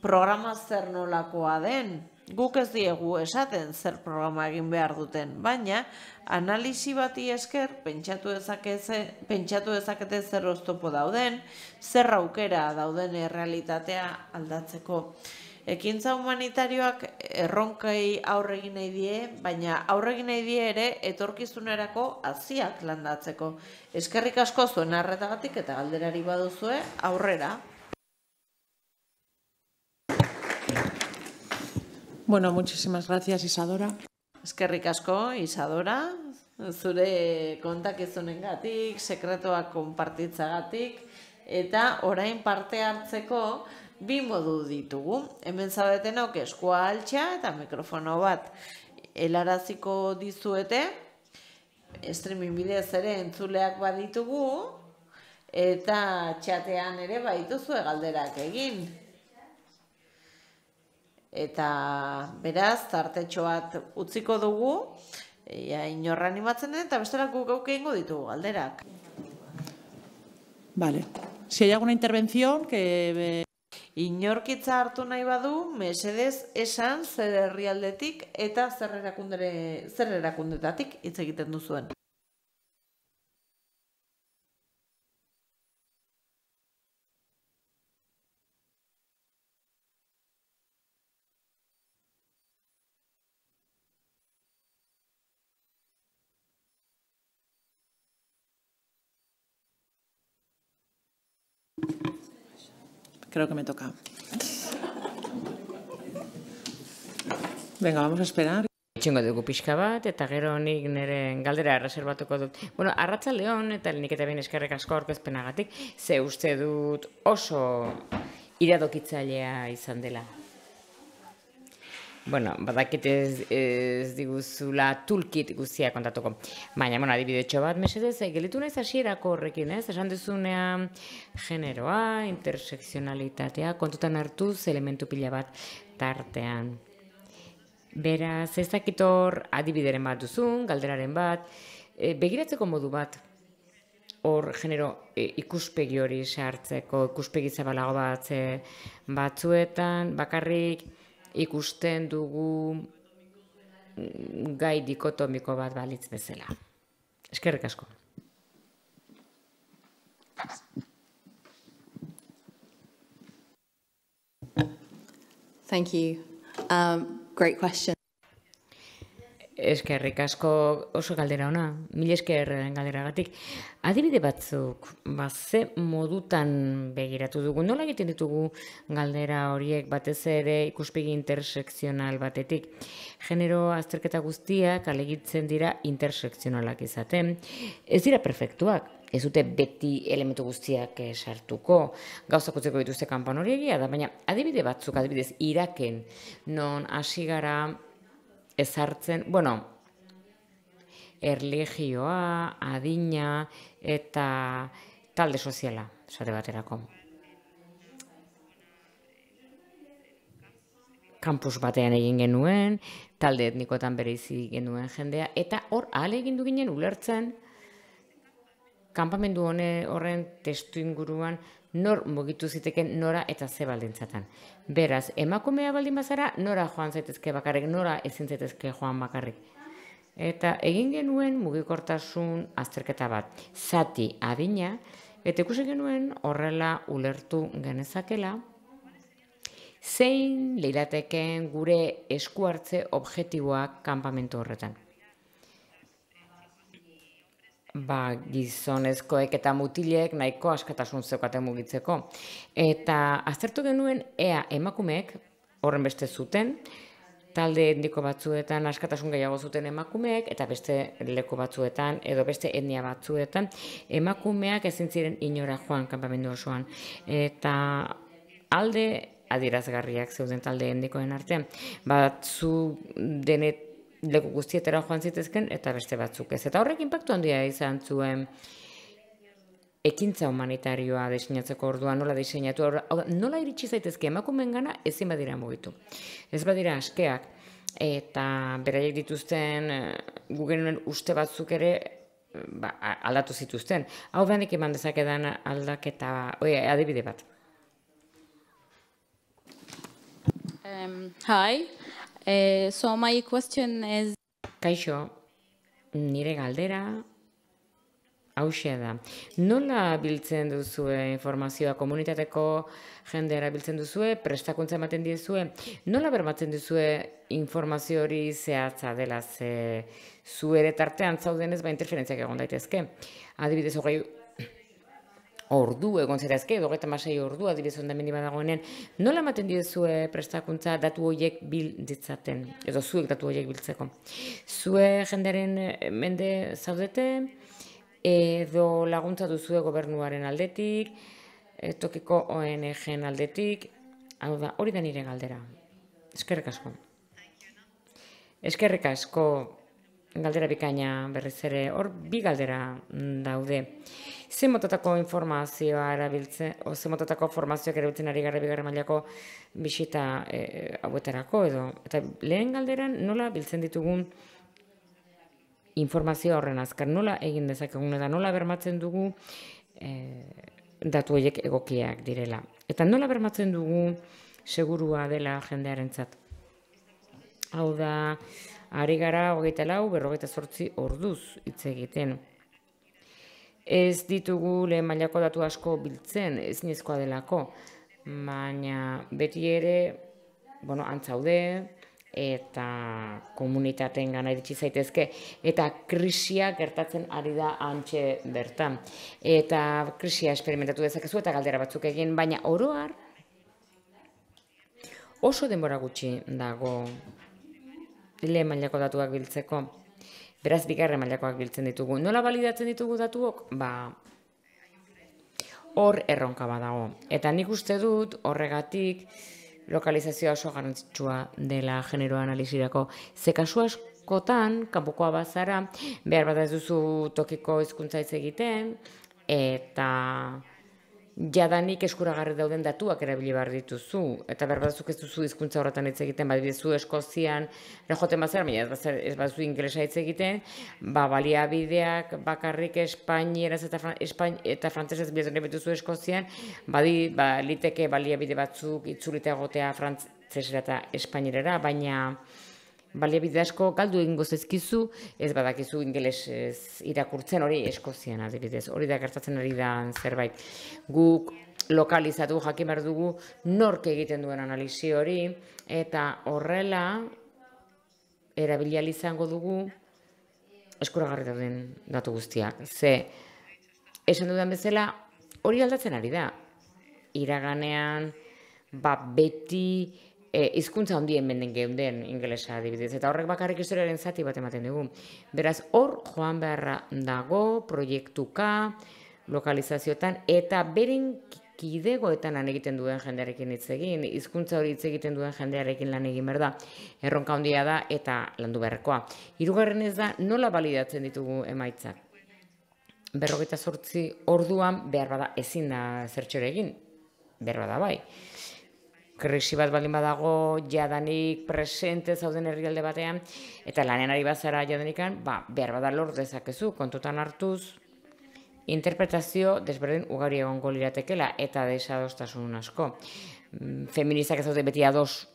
programa zer nolakoa den. Guk ez diegu esaten zer programa egin behar duten, baina analisi bati esker pentsatu dezakete zer oztopo dauden, zer aukera dauden errealitatea aldatzeko. Ekintza humanitarioak erronkei aurre egin nahi die, baina aurre egin nahi die ere etorkizunerako haziak landatzeko. Eskerrik asko zuen arretagatik eta galderari baduzue aurrera. Bueno, muchísimas gracias, Isadora. Eskerrik asko, Isadora, zure kontakizunengatik, sekretuak konpartitzagatik, eta orain parte hartzeko 2 modu ditugu. Hemen zaudetenok eskua altxa eta mikrofono bat helaraziko dizuete, streaming bidez ere entzuleak baditugu, eta txatean ere baituzue galderak egin. Eta beraz, tartetxo bat utziko dugu, inorra animatzen den, eta bestelako gauk egingo ditugu galderak. Vale. Si hay alguna intervención que... Inorkitza hartu nahi badu, mesedez esan zer herrialdetik eta zer erakundetatik hitz egiten duzuen. Creo que me toca. Venga, vamos a esperar. Itxengo dugu pixka bat, eta gero nik nire galdera erreserbatuko dut. Bueno, arratsaldeon eta nik eta behin eskerrik asko aurkezpenagatik, ze uste dut oso iradokitzailea izan dela. Bueno, badakit ez diguzula toolkit guztia kontatuko. Baina, adibidetxo bat, mesedez, gelitu naiz hasierako horrekin, ez? Esan duzunean generoa, intersekzionalitatea, kontutan hartuz elementu pila bat tartean. Beraz, ez dakitor adibideren bat duzun, galderaren bat, begiratzeko modu bat, hor genero ikuspegi hori sartzeko, ikuspegi zabalago batzuetan, bakarrik ikusten dugu gai dikotomiko bat balitz bezala. Eskerrik asko. Thank you. Great question. Eskerrik asko, oso galdera ona, mila esker galderagatik. Adibide batzuk, ze modutan begiratu dugu, nola egiten ditugu galdera horiek batez ere ikuspegi intersekzional batetik. Genero azterketa guztiak alegitzen dira intersekzionalak izaten. Ez dira perfektuak, ez dute beti elementu guztiak sartuko, gauzak utzeko dituzte kanpan hori egia da, baina adibide batzuk, adibidez Iraken, non hasi gara ezartzen, erlijioa, adina eta talde soziala, esate baterako. Kampus batean egin genuen, talde etnikoetan bereizi genuen jendea, eta hor ahal egin du ginen ulertzen, kanpamendu horren testu inguruan nor mugitu ziteken nora eta ze baldintzatan. Beraz, emakumea baldin bazara, nora joan zaitezke bakarrik, nora ezin zaitezke joan bakarrik. Eta egin genuen mugikortasun azterketa bat, zati adina, eta ikusi genuen horrela ulertu genezakela, zein lirateken gure esku hartze objektiboak kanpamentu horretan. Gizonezkoek eta mutilek nahiko askatasun zeukaten mugitzeko. Eta aztertu genuen ea emakumeek horren beste zuten, talde etniko batzuetan askatasun gehiago zuten emakumeek, eta beste leku batzuetan edo beste etnia batzuetan emakumeak ezin ziren inora joan kanpamendu osoan. Eta alde adierazgarriak zeuden talde etnikoen artean. Batzu denet leku guztietara joan zitezken eta beste batzuk ez. Eta horrek inpaktu handia izan zuen ekintza humanitarioa diseinatzeko orduan, nola diseinatu, nola iritsi zaitezke emakumeengana ezin badira mugitu. Ez badira askeak eta beraiek dituzten gu genuen uste batzuk ere aldatu zituzten. Hau behanik eman dezakedan aldaketa, adibide bat. Hi. So my question is... Kaixo, nire galdera hauxe da. Nola biltzen duzue informazioa komunitateko jendera biltzen duzue, prestakuntza ematen diezue? Nola bermatzen duzue informazio hori zehatza dela zu ere tartean zaudenez interferentziak egon daitezke? Adibidez, 20 ordu egon zerazke, edo 26 ordu adibidez ondamendi badagoenen, nola ematen dizue prestakuntza datu horiek bil ditzaten, edo zuek datu horiek biltzeko? Zue jendearen mende zaudete, edo laguntza duzue gobernuaren aldetik, tokiko ONG-en aldetik, hau da, hori da nire galdera. Eskerrik asko. Eskerrik asko, galdera bikaina berriz ere, hor bi galdera daude. Ze motatako informazioa erabiltzen, ze motatako formazioak erabiltzen ari gara bigarren mailako bisita hauetarako edo. Eta lehen galderan nola biltzen ditugun informazioa horren azkar, nola egin dezakegun eta nola bermatzen dugu datu horiek egokiak direla. Eta nola bermatzen dugu segurua dela jendearentzat. Hau da, ari gara 24-48 orduz hitz egiten. Ez ditugu lehen mailako datu asko biltzen, ezinezkoa delako, baina beti ere, antzaude eta komunitateen gana iritsi zaitezke, eta krisia gertatzen ari da hantxe bertan. Eta krisia esperimentatu dezakezu eta galdera batzuk egin, baina oroar oso denbora gutxi dago lehen mailako datuak biltzeko. Beraz, bigarren mailakoak biltzen ditugu. Nola balidatzen ditugu datuok? Hor erronka badago. Eta nik uste dut horregatik lokalizazioa oso garrantzitsua dela genero analizirako. Ze kasu askotan, kanpokoa bazara, behar bat ez duzu tokiko hizkuntza hitz egiten, eta jadanik eskuragarri dauden datuak erabili behar dituzu, eta berbazuk ez duzu hizkuntza horretan hitz egiten, badibizu Eskozian, joten bazara, baina ez baduzu ingelesa hitz egiten, baliabideak bakarrik espainieraz eta frantsesez bilatzen dituzu Eskozian, liteke baliabide batzuk itzulita egotea frantsesera eta espainierera, baina baliabide asko galdu egingo zaizkizu, ez badakizu ingelesez irakurtzen, hori Eskozian adibidez, hori da gertatzen ari da zerbait. Guk lokalizatu jakin behar dugu nork egiten duen analisi hori, eta horrela erabili izango dugu eskuragarri dauden datu guztiak. Ze, esan dudan bezala, hori aldatzen ari da. Iraganean, beti hizkuntza handien menden geunden ingelesa adibidez, eta horrek bakarrik historiaren zati bat ematen dugu. Beraz, hor joan beharra dago, proiektuka, lokalizazioetan, eta beren kidegoetan lan egiten duen jendearekin hitz egin, hizkuntza hori hitz egiten duen jendearekin lan egin behar da, erronka handia da eta landu beharrekoa. Hirugarren ez da, nola balidatzen ditugu emaitzak? 48 orduan behar bada ezin da zertxore egin, behar bada bai. Krisi bat baldin badago jadanik presente zauden herrialde batean, eta lanean ari bazara jadanikan, behar bada lor dezakezu, kontutan hartuz, interpretazio desberdin ugari egongo liratekela eta desadostasun asko. Feministak ez dute beti ados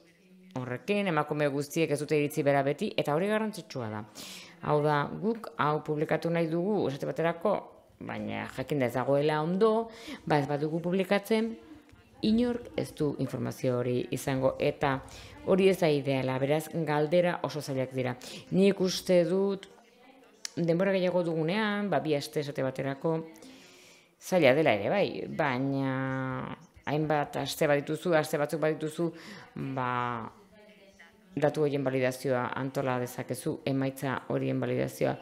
horrekin, emakume guztiek ez dute iritzi bera beti, eta hori garrantzitsua da. Hau da, guk hau publikatu nahi dugu, esate baterako, baina jakin da ez dagoela ondo, ez badugu publikatzen, inork ez du informazio hori izango, eta hori ez da ideala, beraz galdera oso zailak dira. Nik uste dut, denbora gehiago dugunean, 2 aste esate baterako, zaila dela ere bai, baina hainbat aste batzuk badituzu, datu horien validazioa antola dezakezu, emaitza horien validazioa,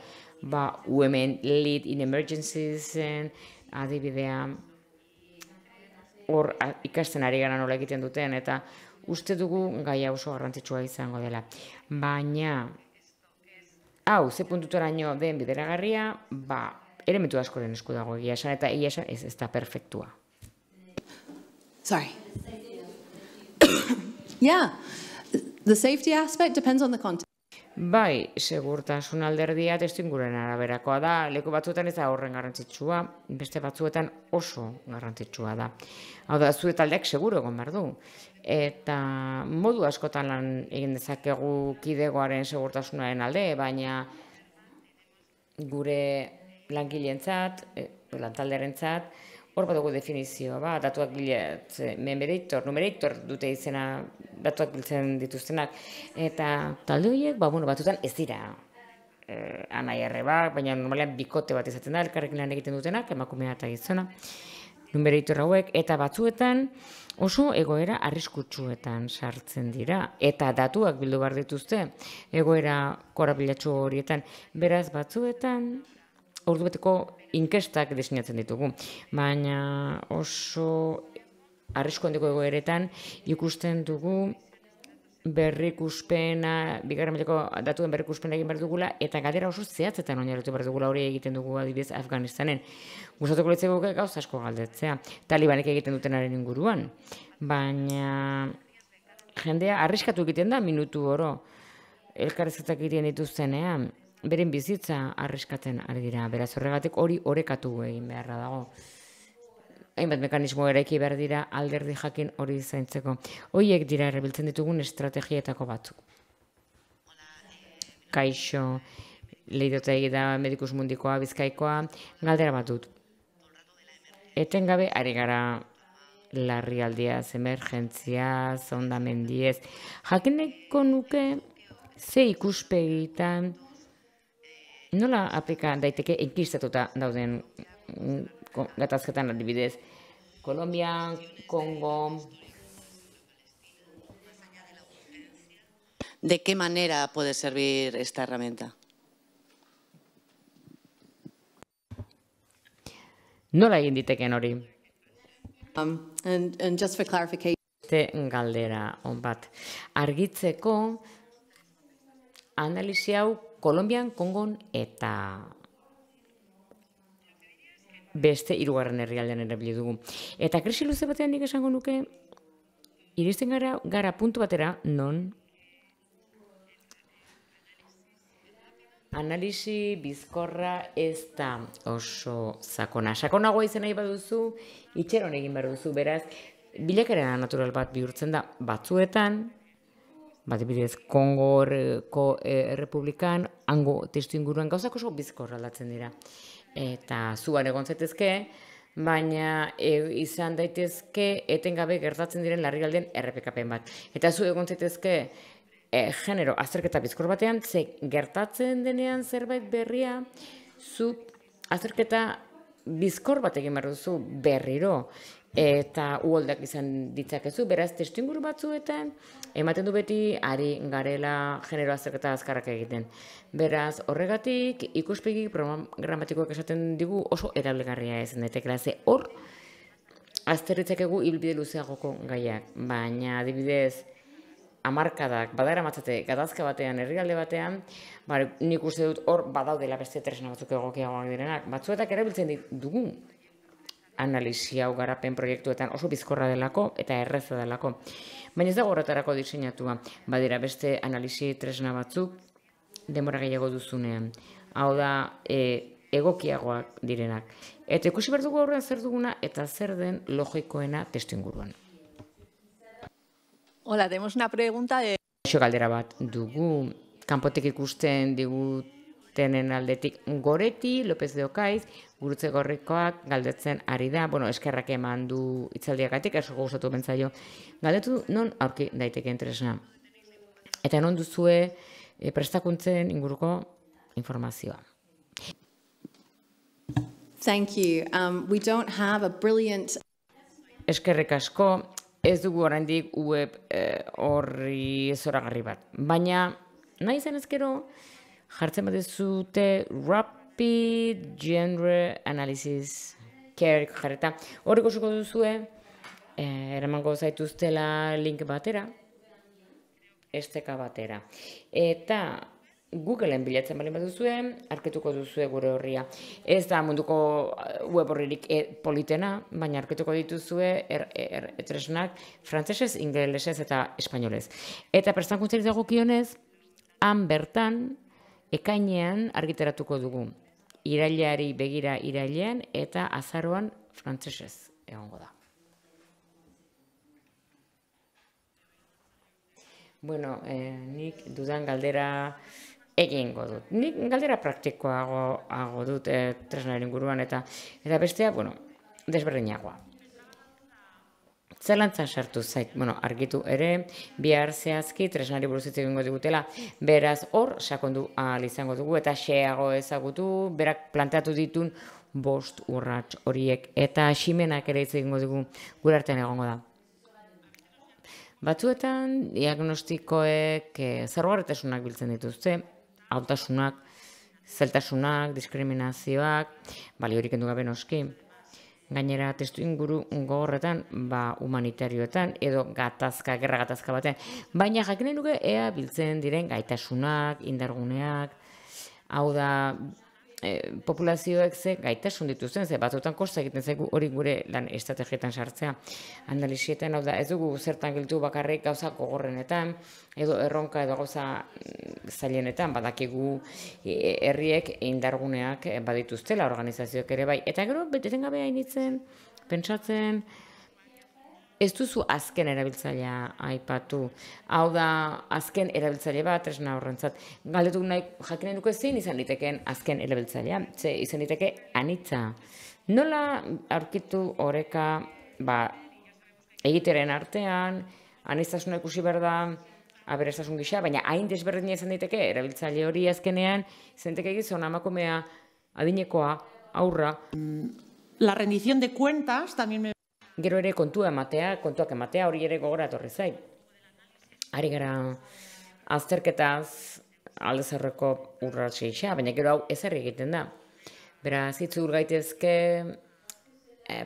Women Lead in Emergencies adibidea, hor ikasten ari gara nola egiten duten, eta uste dugu gaia oso garrantzitsua izango dela. Baina, hau, ze puntutaraino den bideragarria, elementu askoren esku dago egia esan, eta egia esan ez da perfektua. Sorry. Yeah, the safety aspect depends on the context. Bai, segurtasun alderdia testuinguruaren araberakoa da, leku batzuetan ez da horren garrantzitsua, beste batzuetan oso garrantzitsua da. Hau da, zure taldeak seguru egon behar du. Eta modu askotan lan egin dezakegu kidegoaren segurtasunaren alde, baina gure langileentzat, lantaldearentzat, hor badugu definizio, datuak bilatzen, numerator dute izena, datuak biltzen dituztenak, eta talde horiek, batzutan ez dira anai arrebak, baina normalean bikote bat izaten da, elkarrekin lan egiten dutenak, emakumea eta gizona, numerator hauek, eta batzuetan oso egoera arriskutsuetan sartzen dira, eta datuak bildu behar dituzte, egoera korapilatsu horietan, beraz batzuetan, ordubeteko inkestak disinatzen ditugu, baina oso arrisku handiko egoeretan ikusten dugu berrikuspena, bigarren mailako datuen berrikuspena egin behar dugula, eta galdera oso zehatzetan oinarritu behar dugula, hori egiten dugu adibidez Afganistanen. Gustatuko litzaigu gauza asko galdetzea, talibanek egiten dutenaren inguruan, baina jendea arriskatu egiten da minutu oro, elkarrizketak egiten dituztenean, beren bizitza arriskatzen ari dira, beraz horregatik hori orekatu egin beharra dago. Hainbat mekanismo eraiki behar dira alderdi jakin hori zaintzeko. Horiek dira erabiltzen ditugun estrategietako batzuk. Kaixo, leidotegi da Medikus Mundikoa, Bizkaikoa, galdera bat dut. Etengabe ari gara larrialdiaz, emergentziaz, hondamendiez. Jakineko nuke ze ikuspegitan nola aplika daiteke inkistatuta dauden gatazketan adibidez. Kolombia, Kongo. ¿De qué manera puede servir esta herramienta? Nola egin diteken hori? And just for clarification. Galdera on bat. Argitzeko analisi hau Kolombian, Kongon eta beste hirugarren herrialdean erabili dugu. Eta krisi luze batean nik esango nuke, iristen gara puntu batera, non analisi bizkorra ez da oso sakona. Sakonagoa izan nahi baduzu, itxeron egin behar duzu, beraz, bilakera natural bat bihurtzen da batzuetan, adibidez Kongo Errepublikan, hango testu inguruan gauzak oso bizkorra aldatzen dira. Eta zuan egon zaitezke, baina izan daitezke etengabe gertatzen diren larrialden errepikapen bat. Eta zu egon zaitezke genero azterketa bizkor batean, ze gertatzen denean zerbait berria, zu azterketa bizkor bat egin behar duzu berriro, eta uholdak izan ditzakezu, beraz testuinguru batzuetan, ematen du beti ari garela genero azterketa azkarrak egiten. Beraz, horregatik, ikuspegi programatikoak esaten digu oso erabilgarria ez daitekeela, ze hor azterritzakegu hilbide luzeagoko gaiak, baina adibidez, hamarkadak badara matzate gatazka batean, herrialde batean, nik uste dut hor badaudela beste tresna batzuk egokiagoak direnak. Batzuetak erabiltzen dugu analisi hau garapen proiektuetan oso bizkorra delako eta erreza delako. Baina ez dago horretarako diseinatua. Badira beste analisi tresna batzuk denbora gehiago duzunean. Hau da egokiagoak direnak. Eta ikusi behar dugu horrean zer duguna eta zer den logikoena testuinguruan. Hola, tenemos una pregunta de... Galdera bat dugu, kanpotik ikusten digutenen aldetik Goreti, López de Ocaiz, Gurutze Gorrikoak galdetzen ari da, eskerrak eman du hitzaldiagatik, asko gustatu bentzaio, galdetu non aurki daitekeen tresna. Eta non duzue prestakuntzen inguruko informazioa. Thank you. We don't have a brilliant... Eskerrik asko. Ez dugu oraindik web horri zoragarri bat. Baina, nahi zen ezkero, jartzen bat zute Rapid Genre Analysis Care jarreta. Horriko zuko duzue, eramango zaituztela link batera, esteka batera. Eta Googleen bilatzen bali bat duzue, arketuko duzue gure horria. Ez da munduko web horririk politena, baina arketuko dituzue tresnak frantsesez, ingelesez eta espainolez. Eta prestakuntzari dagokionez, han bertan, ekainean argitaratuko dugu. Irailari begira irailean eta azaroan frantsesez egongo da. Bueno, nik dudan galdera egingo dut. Nik galdera praktikoago dut tresnaren inguruan eta bestea, desberdinagoa. Zelantzan sartu zait, argitu ere, bihar zehazki tresnari buruz hitz egingo digutela, beraz hor sakondu ahal izango dugu eta xeago ezagutu, berak planteatu ditun 5 urrats horiek eta ximenak ere hitz egingo dugu gure artean egongo da. Batzuetan diagnostikoek zaurgarritasunak biltzen dituzte, hautasunak, zeltasunak, diskriminazioak, baliorik kendu gabe noski. Gainera, testu inguru gogorretan, humanitarioetan, edo gerra gatazka batean. Baina jakinen dugu ea biltzen diren gaitasunak, indarguneak, hau da, populazioek ze gaitasun dituzten, ze batzuetan kosta egiten zaigu hori gure lan estrategietan sartzea. Analisietan, hau da, ez dugu zertan giltu bakarrik gauza gogorrenetan, edo erronka edo gauza zailenetan, badakigu herriek indarguneak badituztela organizazioak ere bai. Eta gero, beteten gabe hainitzen, pentsatzen, ez duzu azken erabiltzailea aipatu. Hau da, azken erabiltzaile bat, tresna horrentzat. Galdetu nahi, jakinen duko zein izan litekeen azken erabiltzailea. Ze izan liteke anitza. Nola aurkitu oreka egiteren artean, aniztasuna ikusi behar da, aberastasun gisa, baina hain desberdina izan diteke erabiltzaile hori azkenean, izan liteke gizon emakumea adinekoa, aurra. La rendición de cuentas también me... Gero ere kontuak ematea hori ere gogora etorri zait. Ari gara azterketaz aldez aurreko urratsa isa, baina gero hau ezerri egiten da. Beraz, itzul gaitezke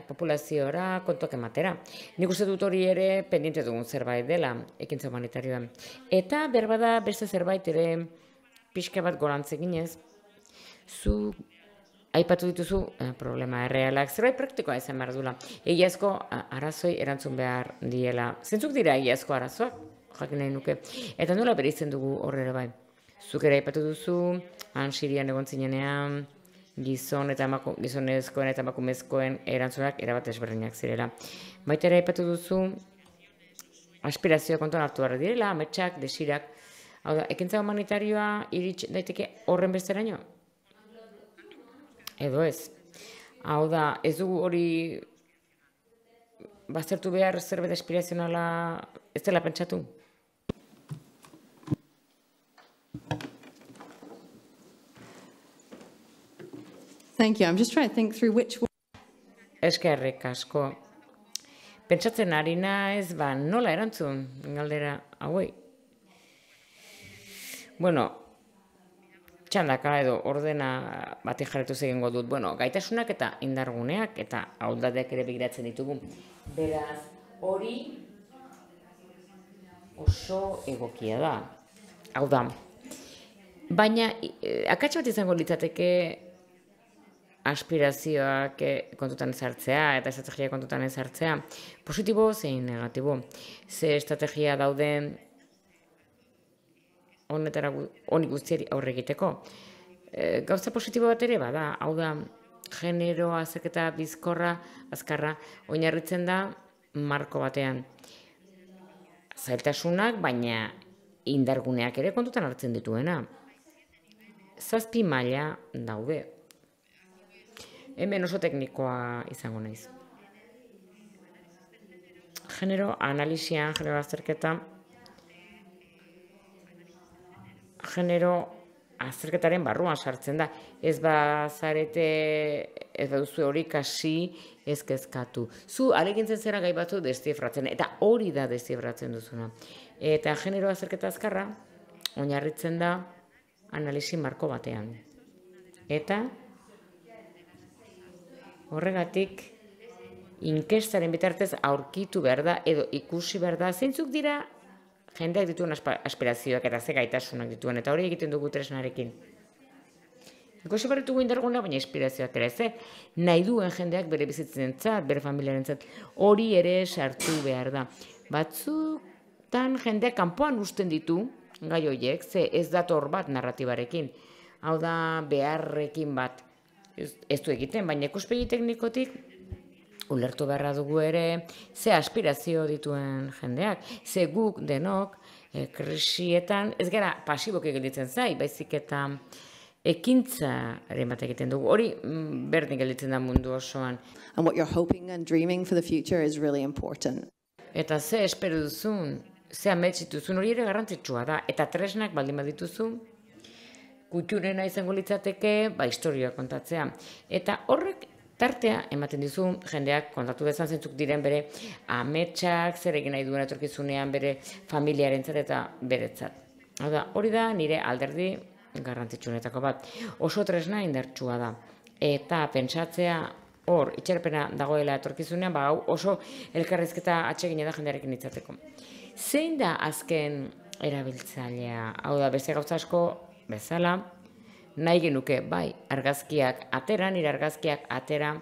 populaziora kontuak ematera. Nik uste dut hori ere pendiente dugun zerbait dela, ekintza humanitarioan. Eta berbada beste zerbait ere pixka bat gorantz eginez, zu aipatu dituzu problema errealak, zerbait praktikoa izan behar duela. Egiazko arazoi erantzun behar diela. Zentzuk dira egiazko arazoak, jakin nahi nuke. Eta nola bereizten dugu horrela bai. Zuk ere aipatu duzu, han Sirian egon zinenean, gizonezkoen eta emakumezkoen erantzunak erabat ezberdinak zirela. Baita ere aipatu duzu, aspirazioa kontuan hartu behar direla, ametsak, desirak. Hau da, ekintza humanitarioa irits daiteke horren besteraino? Edo ez. Hau da, ez dugu hori baztertu behar zerbait aspirazionala ez dela pentsatu? Thank you. I'm just trying to think through which one. Eskerrik asko. Pentsatzen ari naiz, nola erantzun galdera hauei? Bueno, txandaka edo ordena bati jarretu egingo dut. Bueno, gaitasunak eta indarguneak eta ahuldadeak ere begiratzen ditugu. Beraz, hori oso egokia da. Hau da. Baina, akats bat izango litzateke aspirazioak kontutan ezartzea eta estrategia kontutan ezartzea. Positibo zein negatibo. Ze estrategia daude honi guztiari aurre egiteko. Gauza positibo bat ere bada, hau da, genero azterketa bizkorra, azkarra, oinarritzen da marko batean. Zailtasunak, baina indarguneak ere kontutan hartzen dituena. 7 maila daude. Hemen oso teknikoa izango naiz. Genero analisian, genero azterketa, genero azterketaren barruan sartzen da. Ez baduzu hori kasi ez kezkatu. Zu alegintzen zera gai batzu deszifratzen, eta hori da deszifratzen duzuna. Eta genero azterketa azkarra oinarritzen da analisi marko batean. Eta horregatik inkestaren bitartez aurkitu behar da edo ikusi behar da zeintzuk dira jendeak dituen aspirazioak eta ze gaitasunak dituen, eta hori egiten dugu tresnarekin. Ikusi behar ditugu indarguna, baina aspirazioak ere ze nahi duen jendeak bere bizitzentzat, bere familiarentzat, hori ere sartu behar da. Batzutan jendeak kanpoan uzten ditu gai horiek, ze ez dator bat narratibarekin. Hau da beharrekin bat ez du egiten, baina ikuspegi teknikotik ulertu beharra dugu ere ze aspirazio dituen jendeak, ze guk denok krisietan ez gara pasiboki gelditzen zai, baizik eta ekintzaren bat egiten dugu. Hori berdin gelditzen da mundu osoan. And what you're hoping and dreaming for the future is really important. Eta ze espero duzun, ze amets dituzun, hori ere garrantzitsua da. Eta tresnak baldin badituzu, kutxurena izango litzateke, historia kontatzea. Eta horrek tartea ematen dizu jendeak kontatu dezan zentzuk diren bere ametsak, zer egin nahi duen etorkizunean bere familiarentzat eta beretzat. Hori da nire alderdi garrantzitsuenetako bat. Oso tresna indartsua da. Eta pentsatzea hor itxerpena dagoela etorkizunean, hau oso elkarrizketa atsegina da jendearekin itzateko. Zein da azken erabiltzailea? Hau da, beste gauza asko bezala, nahi genuke, bai, argazkiak atera, nire argazkiak atera,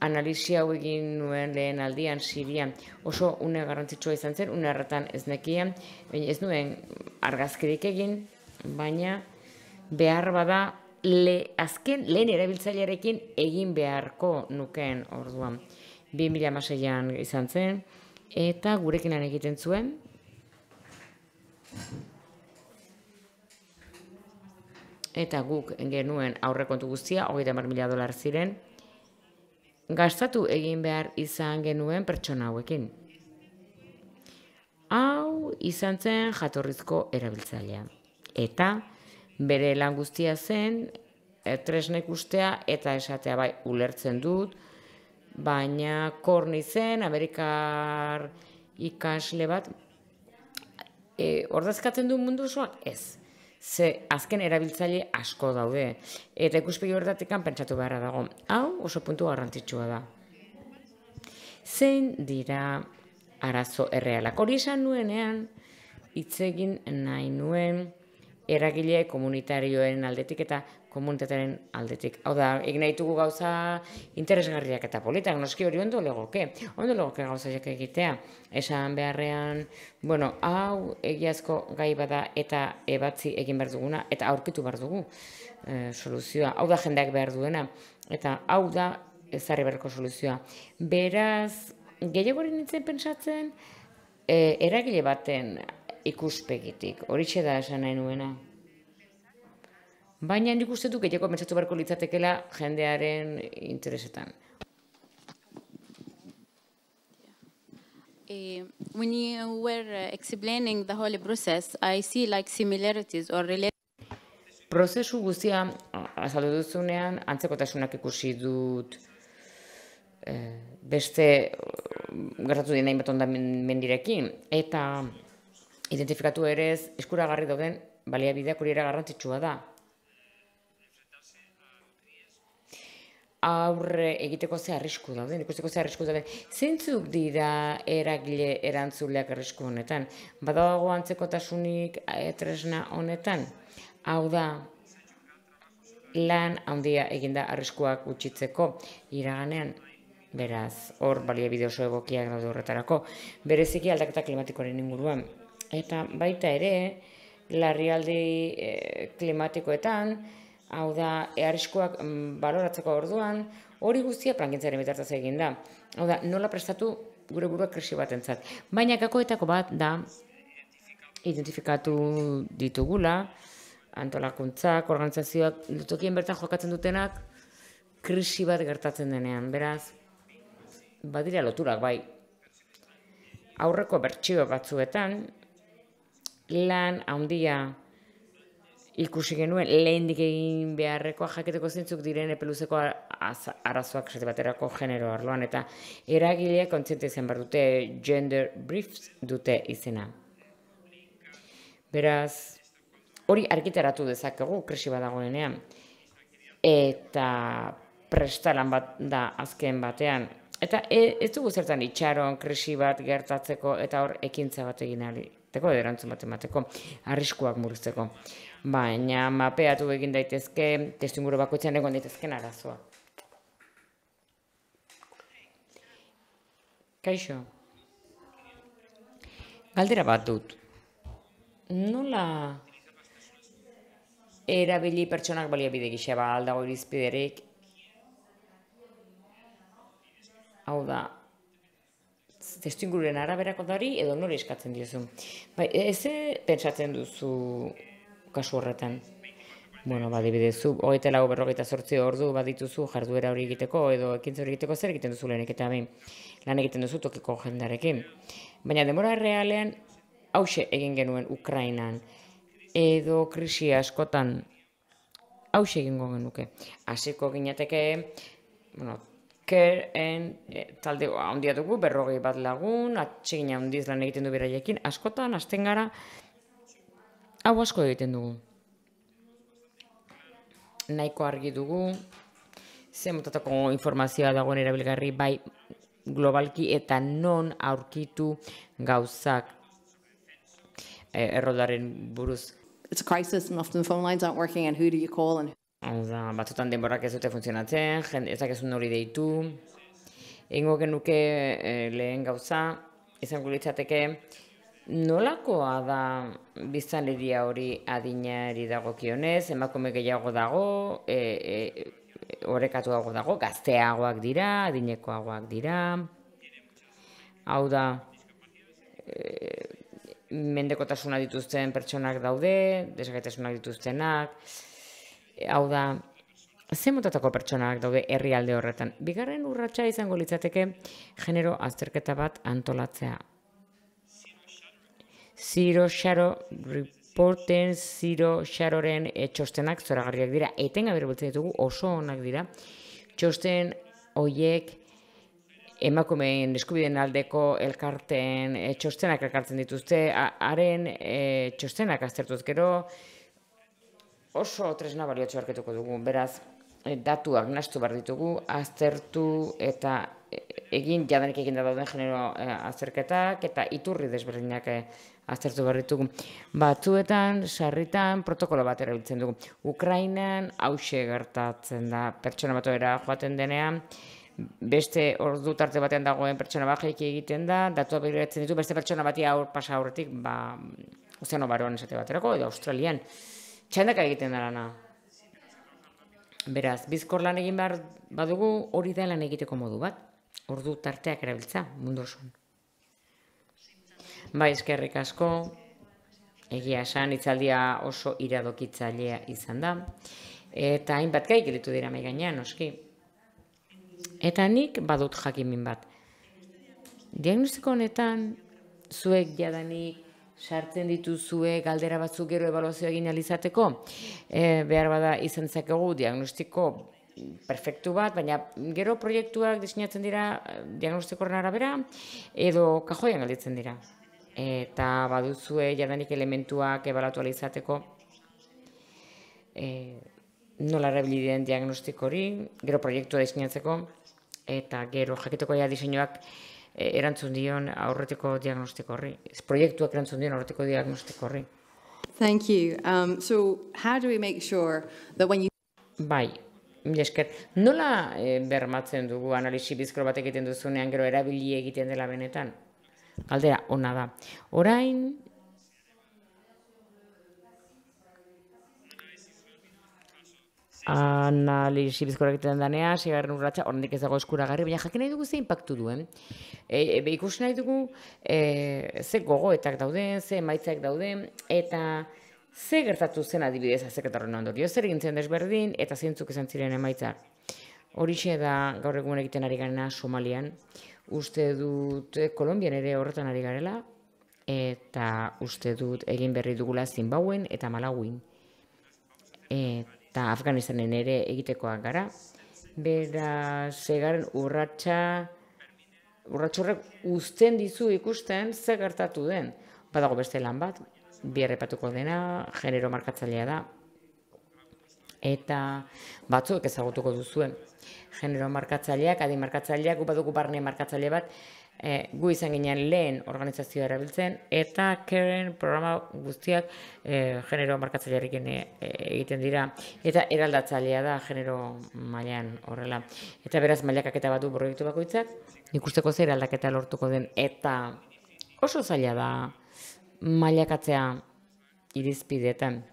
analisi hau egin nuen lehen aldian, Sirian, oso une garrantzitsua izan zen, une hartan ez nekien, ez nuen argazkirik egin, baina behar bada azken lehen erabiltzailearekin egin beharko nukeen orduan. 2016an izan zen, eta gurekin lan egiten zuen, eta guk genuen aurrekontu guztia, $30,000 ziren, gastatu egin behar izan genuen pertsona hauekin. Hau izan zen jatorrizko erabiltzailea. Eta bere lan guztia zen, tresna ikustea eta esatea bai ulertzen dut, baina Korni zen, Amerikar ikasle bat, ordezkatzen du mundu osoak? Ez. Ze azken erabiltzaile asko daude. Eta ikuspegi horretatik pentsatu beharra dago. Hau oso puntu garrantzitsua da. Zein dira arazo errealak? Hori esan nuenean, hitz egin nahi nuen eragile komunitarioen aldetik eta komunitatearen aldetik. Hau da, egin nahi ditugu gauza interesgarriak eta politak, noski hori ondo legoke gauzaiak egitea. Esan beharrean, bueno, hau egiazko gai bada eta ebatzi egin behar duguna, eta aurkitu behar dugu soluzioa. Hau da jendeak behar duena, eta hau da ezarri beharko soluzioa. Beraz, gehiago hori nintzen pentsatzen, eragile baten ikuspegitik, horixe da esan nahi nuena. Baina nik uste du gehiago pentsatu beharko litzatekela jendearen interesetan. When you were explaining the whole process, I see like similarities or relationships. Prozesu guztia azaldu duzunean antzekotasunak ikusi dut beste gertatu dien hainbat hondamendirekin eta identifikatu ere eskuragarri dauden baliabideak hori ere garrantzitsua da. Aurre egiteko ze arrisku dauden, ikusteko ze arrisku dauden. Zeintzuk dira eragile erantzuleak arrisku honetan? Badago antzekotasunik tresna honetan? Hau da, lan handia eginda arriskuak gutxitzeko iraganean. Beraz, hor baliabide oso egokiak daude horretarako. Bereziki aldaketa klimatikoaren inguruan. Eta baita ere, larrialdi klimatikoetan, hau da, arriskuak baloratzeko orduan, hori guztia plangintzaren bitartez egin da. Hau da, nola prestatu gure burua krisi batentzat. Baina gakoetako bat da, identifikatu ditugula, antolakuntzak, organizazioak, tokien bertan jokatzen dutenak, krisi bat gertatzen denean. Beraz, badira loturak, bai. Aurreko bertsio batzuetan, lan handia ikusi genuen, lehendik egin beharrekoa jakiteko zeintzuk diren epeluzeko arazoak esate baterako genero arloan, eta eragileak kontziente izan behar dute, gender briefs dute izena. Beraz, hori argitaratu dezakegu krisi badagoenean, eta prestalan bat da azken batean. Eta ez dugu zertan itxaron krisi bat gertatzeko eta hor ekintza bat egin aliteko, erantzun bat emateko, arriskuak murrizteko. Baina mapeatu egin daitezke, testuinguru bakoitzean egon daitezken arazoa. Kaixo, galdera bat dut. Nola erabili pertsonak baliabide gisa ba aldago irizpiderik? Hau da, testuingururen araberako dari edo nori eskatzen diozu. Bai, ez pentsatzen duzu kasu horretan? Bueno, badibidezu, 24-48 ordu badituzu jarduera hori egiteko edo ekintza hori egiteko zer egiten duzu lehenik eta behin lan egiten duzu tokiko jendarekin. Baina denbora realean hauxe egin genuen Ukrainan edo krisi askotan hauxe egingo genuke. Hasiko ginateke, bueno, talde handia dugu, 40 bat lagun, atsegin handiz lan egiten du beraiekin, askotan, hasten gara, hau asko egiten dugu. Nahiko argi dugu, ze motatako informazioa dagoen erabilgarri, bai globalki eta non aurkitu gauzak erroldaren buruz. It's a crisis and often the phone lines aren't working and who do you call and Batzutan denborak ez dute funtzionatzen, ezak ezun hori deitu. Egingo genuke lehen gauza, izango litzateke, nolakoa da biztanleria hori adinari dagokionez, emakume gehiago dago, orekatuago dago, gazteagoak dira, adinekoagoak dira. Hau da, mendekotasuna dituzten pertsonak daude, desgaitasunak dituztenak. Hau da, ze motatako pertsonak daude herrialde horretan. Bigarren urratsa izango litzateke genero azterketa bat antolatzea. Zero Sharo Reporten, Zero Sharoren txostenak zoragarriak dira. Etengabe erabiltzen ditugu, oso onak dira. Txosten horiek emakumeen eskubideen aldeko elkarteen txostenak elkartzen dituzte, haren txostenak aztertuz gero, oso tresna baliotsu aurkituko dugu, beraz, datuak nahastu behar ditugu, aztertu eta jadanik egin da dauden genero azterketak eta iturri desberdinak aztertu behar ditugu. Batzuetan, sarritan, protokolo bat erabiltzen dugu. Ukrainan hauxe gertatzen da pertsona batera joaten denean, beste ordu tarte batean dagoen pertsona bat jaiki egiten da, datua begiratzen ditu, beste pertsona bati pasa aurretik, Ozeano Baroan esate baterako, edo Australian. Txandaka egiten da lana. Beraz, bizkor lan egin behar badugu, hori da lan egiteko modu bat. Ordu tarteak erabiltza, mundu osoan. Bai, eskerrik asko, egia esan, hitzaldia oso iradokitzailea izan da, eta hainbat gai gelditu dira mahai gainean, noski. Eta nik badut jakimin bat. Diagnostiko honetan, zuek jadanik sartzen dituzue galdera batzuk gero ebaluazioa egin alizateko, behar bada izan zakegu diagnostiko perfektu bat, baina gero proiektuak diseinatzen dira diagnostikoren arabera, edo kajoian galditzen dira. Eta baduzue jadanik elementuak ebaluatu alizateko, nola erabili den diagnostiko hori, gero proiektua diseinatzeko, eta gero jakiteko diseinuak erantzun dion aurretiko diagnostiko horri. Proiektuak erantzun dion aurretiko diagnostiko horri. Thank you. So how do we make sure that when you... Bai, esker, nola bermatzen dugu analisi bizkor bat egiten duzunean gero erabili egiten dela benetan? Galdera, ona da. Orain, analisi bizkor egiten danea, sigarren urratxa, oraindik ez dago eskuragarri, baina jakin nahi dugu ze inpaktu duen. Ikusi nahi dugu ze gogoetak dauden, ze emaitzak dauden, eta ze gertatu zen adibidez azterketaren ondorio, zer egin zen desberdin, eta zeintzuk izan ziren emaitzak. Horixe da gaur egun egiten ari garena Somalian, uste dut Kolonbian ere horretan ari garela, eta uste dut egin berri dugula Zimbabuen eta Malawin. Eta Afganistanen ere egitekoak gara. Beraz, segaren urratxa horrek uzten dizu ikusten ze gertatu den. Badago beste lan bat, bierrepatuko dena, genero markatzailea da. Eta batzuek ezagutuko duzuen. Genero markatzaileak, adin markatzaileak, gu badugu barne markatzaile bat, gu izan ginen lehen organizazioa erabiltzen, eta Karen programa guztiak genero markatzailearekin egiten dira, eta eraldatzailea da genero mailan horrela. Eta beraz mailakaketa bat du proiektu bakoitzak, ikusteko zer aldaketa lortuko den, eta oso zaila da mailakatzea irizpideetan.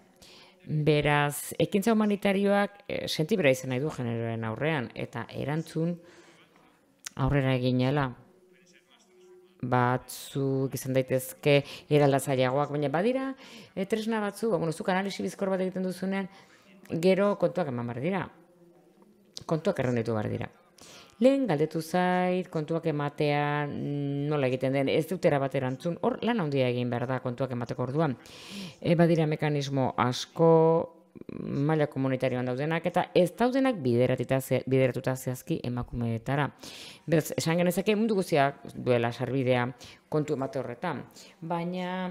Beraz, ekintza humanitarioak sentibera izan nahi du generoaren aurrean, eta erantzun aurrera eginela. Batzuk izan daitezke eraldatzaileagoak, baina badira tresna batzu, zuk analisi bizkor bat egiten duzunean, gero kontuak eman behar dira. Kontuak errenditu behar dira. Lehen galdetu zait, kontuak ematea nola egiten den, ez dutera bat erantzun, hor lan handia egin behar da kontuak emateko orduan. Badira mekanismo asko maila komunitarioan daudenak, eta ez daudenak bideratuta zehazki emakumeetara. Beraz, esan genezake mundu guztiak duela sarbidea kontu emate horretan, baina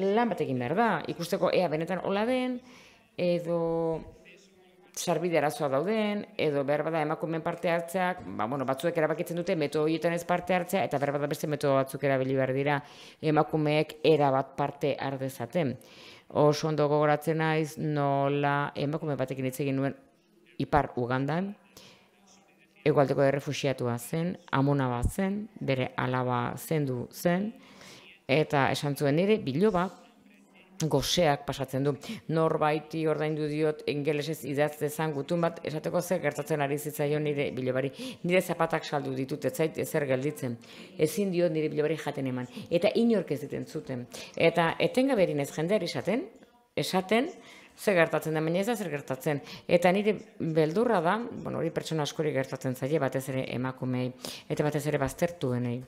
lan bat egin behar da, ikusteko ea benetan hola den, edo sarbide arazoa dauden, edo behar bada emakumeen parte hartzeak, batzuek erabakitzen dute metodo horietan ez parte hartzea, eta behar bada beste metodo batzuk erabili behar dira emakumeek erabat parte har dezaten. Oso ondo gogoratzen naiz nola emakume batekin hitz egin nuen Ipar Ugandan, hegoaldeko errefuxiatua zen, amona bat zen, bere alaba zendu zen, eta esan zuen nire biloba goseak pasatzen du. Norbaiti ordaindu diot ingelesez idatz dezan gutun bat, esateko zer gertatzen ari zitzaion nire bilobari. Nire zapatak saldu ditut, ez zait ezer gelditzen. Ezin diot nire bilobari jaten eman. Eta inork ez diten zuten. Eta etengabe erinez jendeari esaten, zer gertatzen da, baina ez da zer gertatzen. Eta nire beldurra da, hori pertsona askori gertatzen zaie, batez ere emakumei, eta batez ere baztertuenei.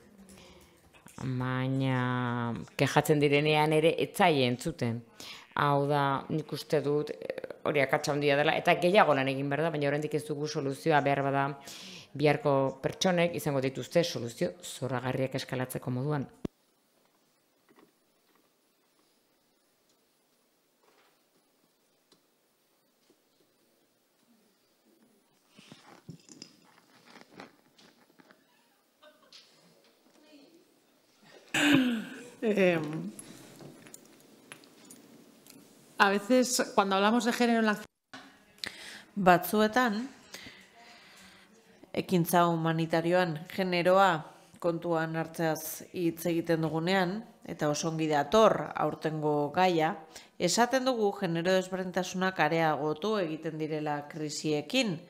Baina kejatzen direnean ere etzaile entzuten. Hau da, nik uste dut hori akatsa handia dela, eta gehiago lan egin behar da, baina oraindik ez dugu soluzioa behar bada biharko pertsonek izango dituzte soluzio zoragarriak eskalatzeko moduan. A veces, cuando hablamos de género en la Batzuetan, ekintza humanitarioan generoa kontuan hartzeaz hitz egiten dugunean, eta oso ongi dator aurtengo gaia, esaten dugu genero desberdintasunak areagotu egiten direla krisiekin,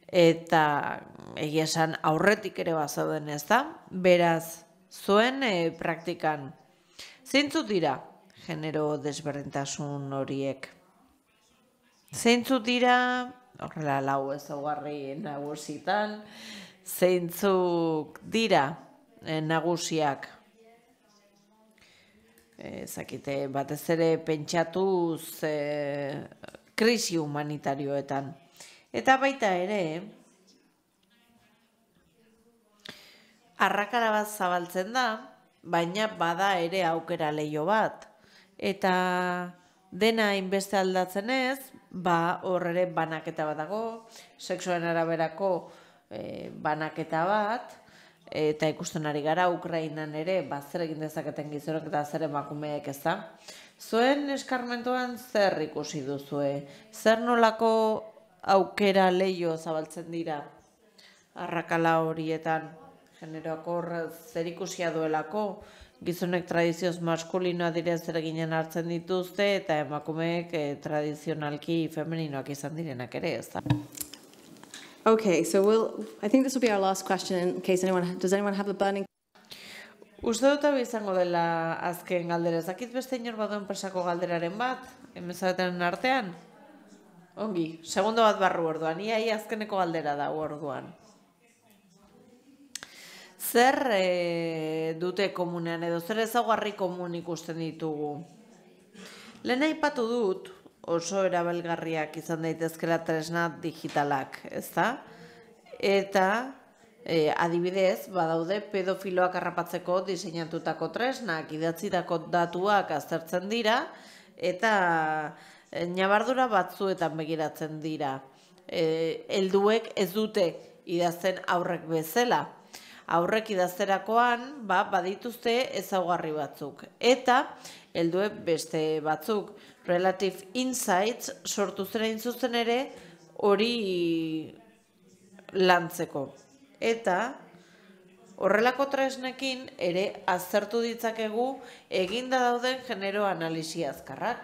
eta egia esan aurretik ere bazauden, ez da? Beraz, zuen praktikan, zeintzuk dira genero desberdintasun horiek? Zeintzuk dira, horrela lau ezaugarri nagusitan, zeintzuk dira nagusiak? Zakite, batez ere pentsatuz krisi humanitarioetan. Eta baita ere, arrakala bat zabaltzen da, baina bada ere aukera leiho bat. Eta dena inbeste aldatzen ez, hor ere banaketa bat dago, sexuaren araberako banaketa bat, eta ikusten ari gara Ukrainan ere, zer egin dezaketen gizonek eta zer emakumeek, ez da. Zuen eskarmentuan zer ikusi duzue? Zer nolako aukera leiho zabaltzen dira arrakala horietan? Generoak hor zer ikusia duelako? Gizonek tradizioz maskulinoa dire zer eginen hartzen dituzte eta emakumeek tradizionalki femeninoak izan direnak ere, ez da. Okay, so I think this will be our last question in case does anyone have a burning... Uste dut hau izango dela azken galdera. Ezakit beste inor baduen presako galderaren bat, emezabeten artean? Ongi, segundo bat barru orduan, iai azkeneko galdera da orduan. Zer dute komunean edo zer ezaugarri komun ikusten ditugu? Lehen aipatu dut oso erabilgarriak izan daitezkela tresna digitalak, ezta? Eta adibidez, badaude pedofiloak harrapatzeko diseinatutako tresnak, idatzitako datuak aztertzen dira eta ñabardura batzuetan begiratzen dira. Helduek ez dute idazten aurrek bezala. Aurrek idazterakoan badituzte ezaugarri batzuk. Eta helduek beste batzuk. Relative Insights sortu zera zuzen ere hori lantzeko. Eta horrelako tresnekin ere aztertu ditzakegu eginda dauden genero analisi azkarrak.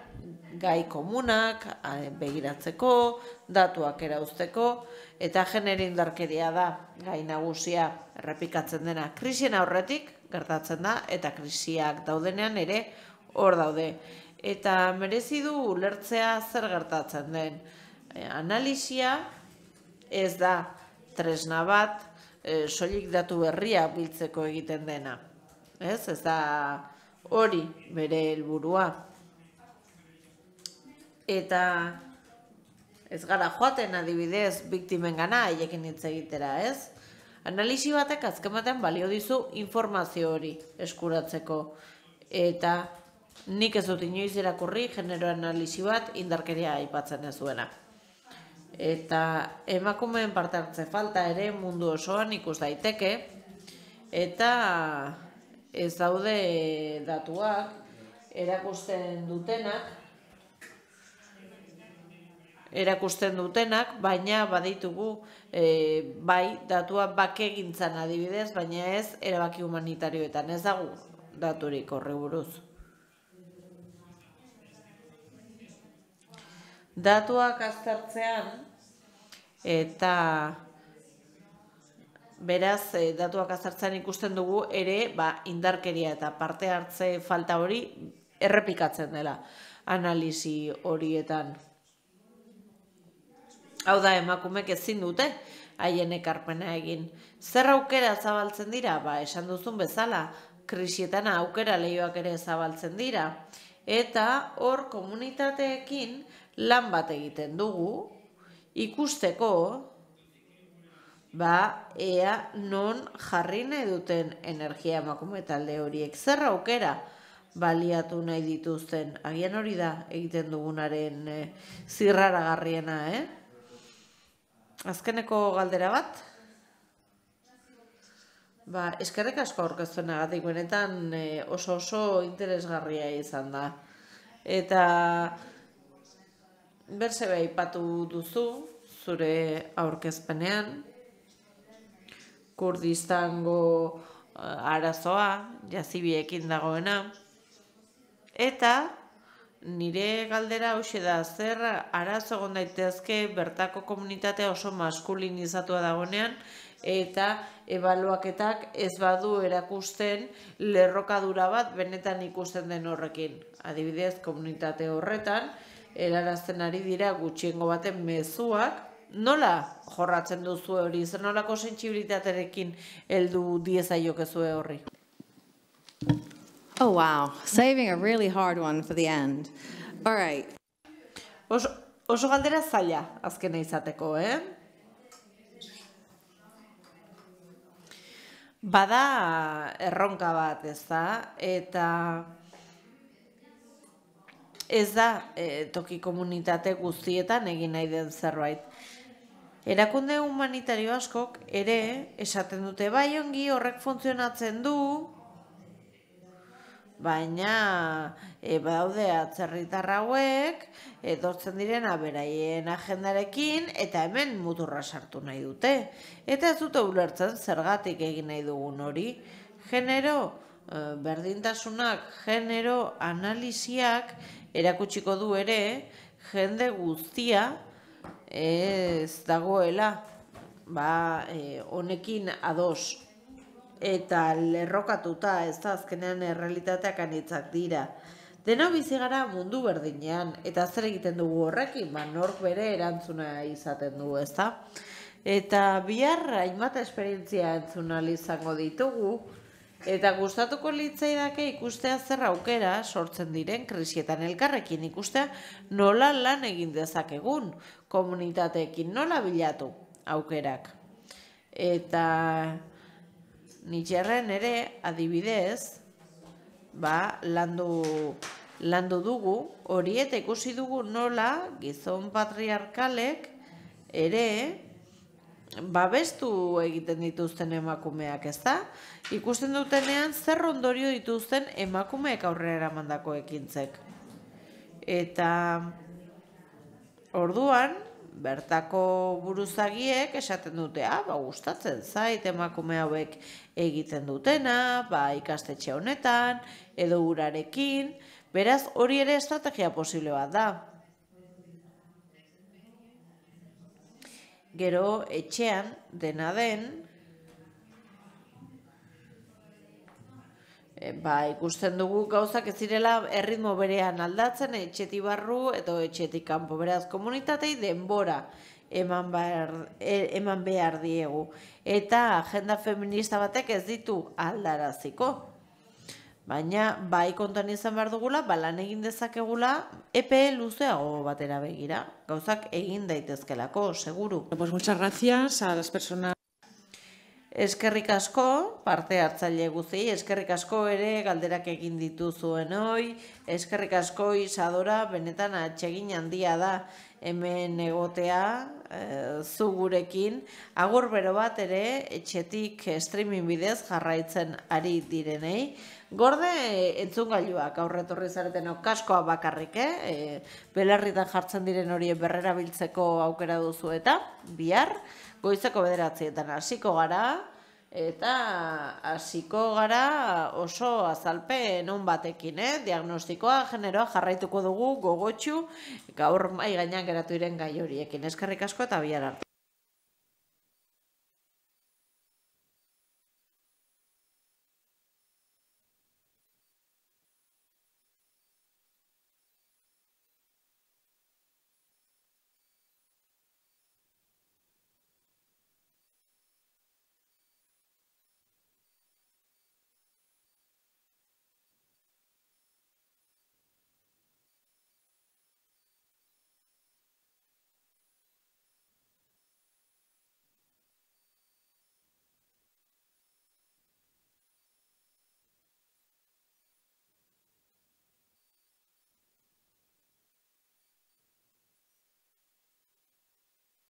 Gai komunak, begiratzeko, datuak erauzteko, eta genero indarkeria da gai nagusia errepikatzen dena. Krisien aurretik gertatzen da, eta krisiak daudenean ere hor daude. Eta merezi du ulertzea zer gertatzen den. Analisia ez da tresna bat, soilik datu berria biltzeko egiten dena. Ez da hori bere helburua. Eta ez gara joaten adibidez biktimen gana haiekin hitz egitera, ez? Analisi batek azken batean balio dizu informazio hori eskuratzeko. Eta nik ez dut inoiz irakurri genero analisi bat indarkeria aipatzen ez duena. Eta emakumeen parte hartze falta ere mundu osoan ikus daiteke, eta ez daude datuak erakusten dutenak, baina baditugu bai datuak bakegintzan adibidez, baina ez erabaki humanitarioetan, ez dago daturik horri buruz. Datuak aztertzean, eta beraz, datuak aztertzean ikusten dugu ere indarkeria eta parte hartze falta hori errepikatzen dela analisi horietan. Hau da, emakumek ezin dute haien ekarpena egin. Zer aukera zabaltzen dira? Esan duzun bezala, krisietan aukera leihoak ere zabaltzen dira. Eta hor komunitateekin lan bat egiten dugu, ikusteko, ea non jarri nahi duten energia emakume talde horiek. Zer aukera baliatu nahi dituzten. Agian hori da egiten dugunaren zirraragarriena, Azkeneko galdera bat? Eskerrik asko aurkeztuenagatik, benetan oso interesgarria izan da. Eta berzebe aipatu duzu, zure aurkezpenean, Kurdistango arazoa, Yazidiekin dagoena, eta nire galdera hauxe da, zer arazo egon daitezke bertako komunitatea oso maskulinizatua dagoenean, eta ebaluaketak ez badu erakusten lerrokadura bat benetan ikusten den horrekin. Adibidez, komunitate horretan, erarazten ari dira gutxiengo baten mezuak, nola jorratzen duzu hori, zer nolako sentsibilitaterekin heldu diezaiokezue horri? Oh, wow. Saving a really hard one for the end. All right. Oso galdera zaila, azkena izateko, Bada erronka bat, ez da, eta ez da toki komunitate guztietan egin nahi den zerbait. Erakunde humanitario askok ere esaten dute bai ongi horrek funtzionatzen du, baina badaude atzerritar hauek etortzen direna beraien agendarekin eta hemen muturra sartu nahi dute. Eta ez dute ulertzen zergatik egin nahi dugun hori. Genero berdintasunak, genero analisiak erakutsiko du ere jende guztia ez dagoela honekin ados. Eta lerrokatuta, ez da azkenean errealitateak anitzak dira. Dena bizi gara mundu berdinean, eta zer egiten dugu horrekin, nork bere erantzuna izaten du, ez da? Eta bihar hainbat esperientzia entzun ahal izango ditugu, eta gustatuko litzaidake ikustea zer aukera sortzen diren krisietan elkarrekin, ikustea nola lan egin dezakegun komunitateekin, nola bilatu aukerak. Eta Nitxerren ere, adibidez, landu dugu, hori eta ikusi dugu nola gizon patriarkalek ere babestu egiten dituzten emakumeak, ez da? Ikusten dutenean zer ondorio dituzten emakumeek aurrera eramandako ekintzek. Eta orduan, bertako buruzagiek esaten dute, gustatzen zait emakume hauek egiten dutena, ikastetxe honetan, edo urarekin, beraz hori ere estrategia posible bat da. Gero etxean dena den, ikusten dugu gauzak ez direla erritmo berean aldatzen, etxetik barru edo etxetik kanpo, beraz komunitatei denbora eman behar diegu. Eta agenda feminista batek ez ditu aldaraziko. Baina kontuan izan behar dugula, lan egin dezakegula, epe luzeago batera begira. Gauzak egin daitezkelako, seguru. Pues muchas gracias a las personas. Eskerrik asko, parte hartzaile guzti, eskerrik asko ere galderak egin dituzuen hoi, eskerrik asko Isadora, benetan atsegin handia da hemen egotea zu gurekin. Agur bero bat ere etxetik streaming bidez jarraitzen ari direnei. Gorde entzungailuak aurretorri zaretenok kaskoa bakarrik, belarritan jartzen diren hori berrera biltzeko aukera duzu eta bihar goizeko 9:00 hasiko gara, eta hasiko gara oso azalpen on batekin, diagnostikoa, generoa jarraituko dugu gogotsu, gaur mahai gainean geratu diren gai horiekin. Eskerrik asko eta bihar arte.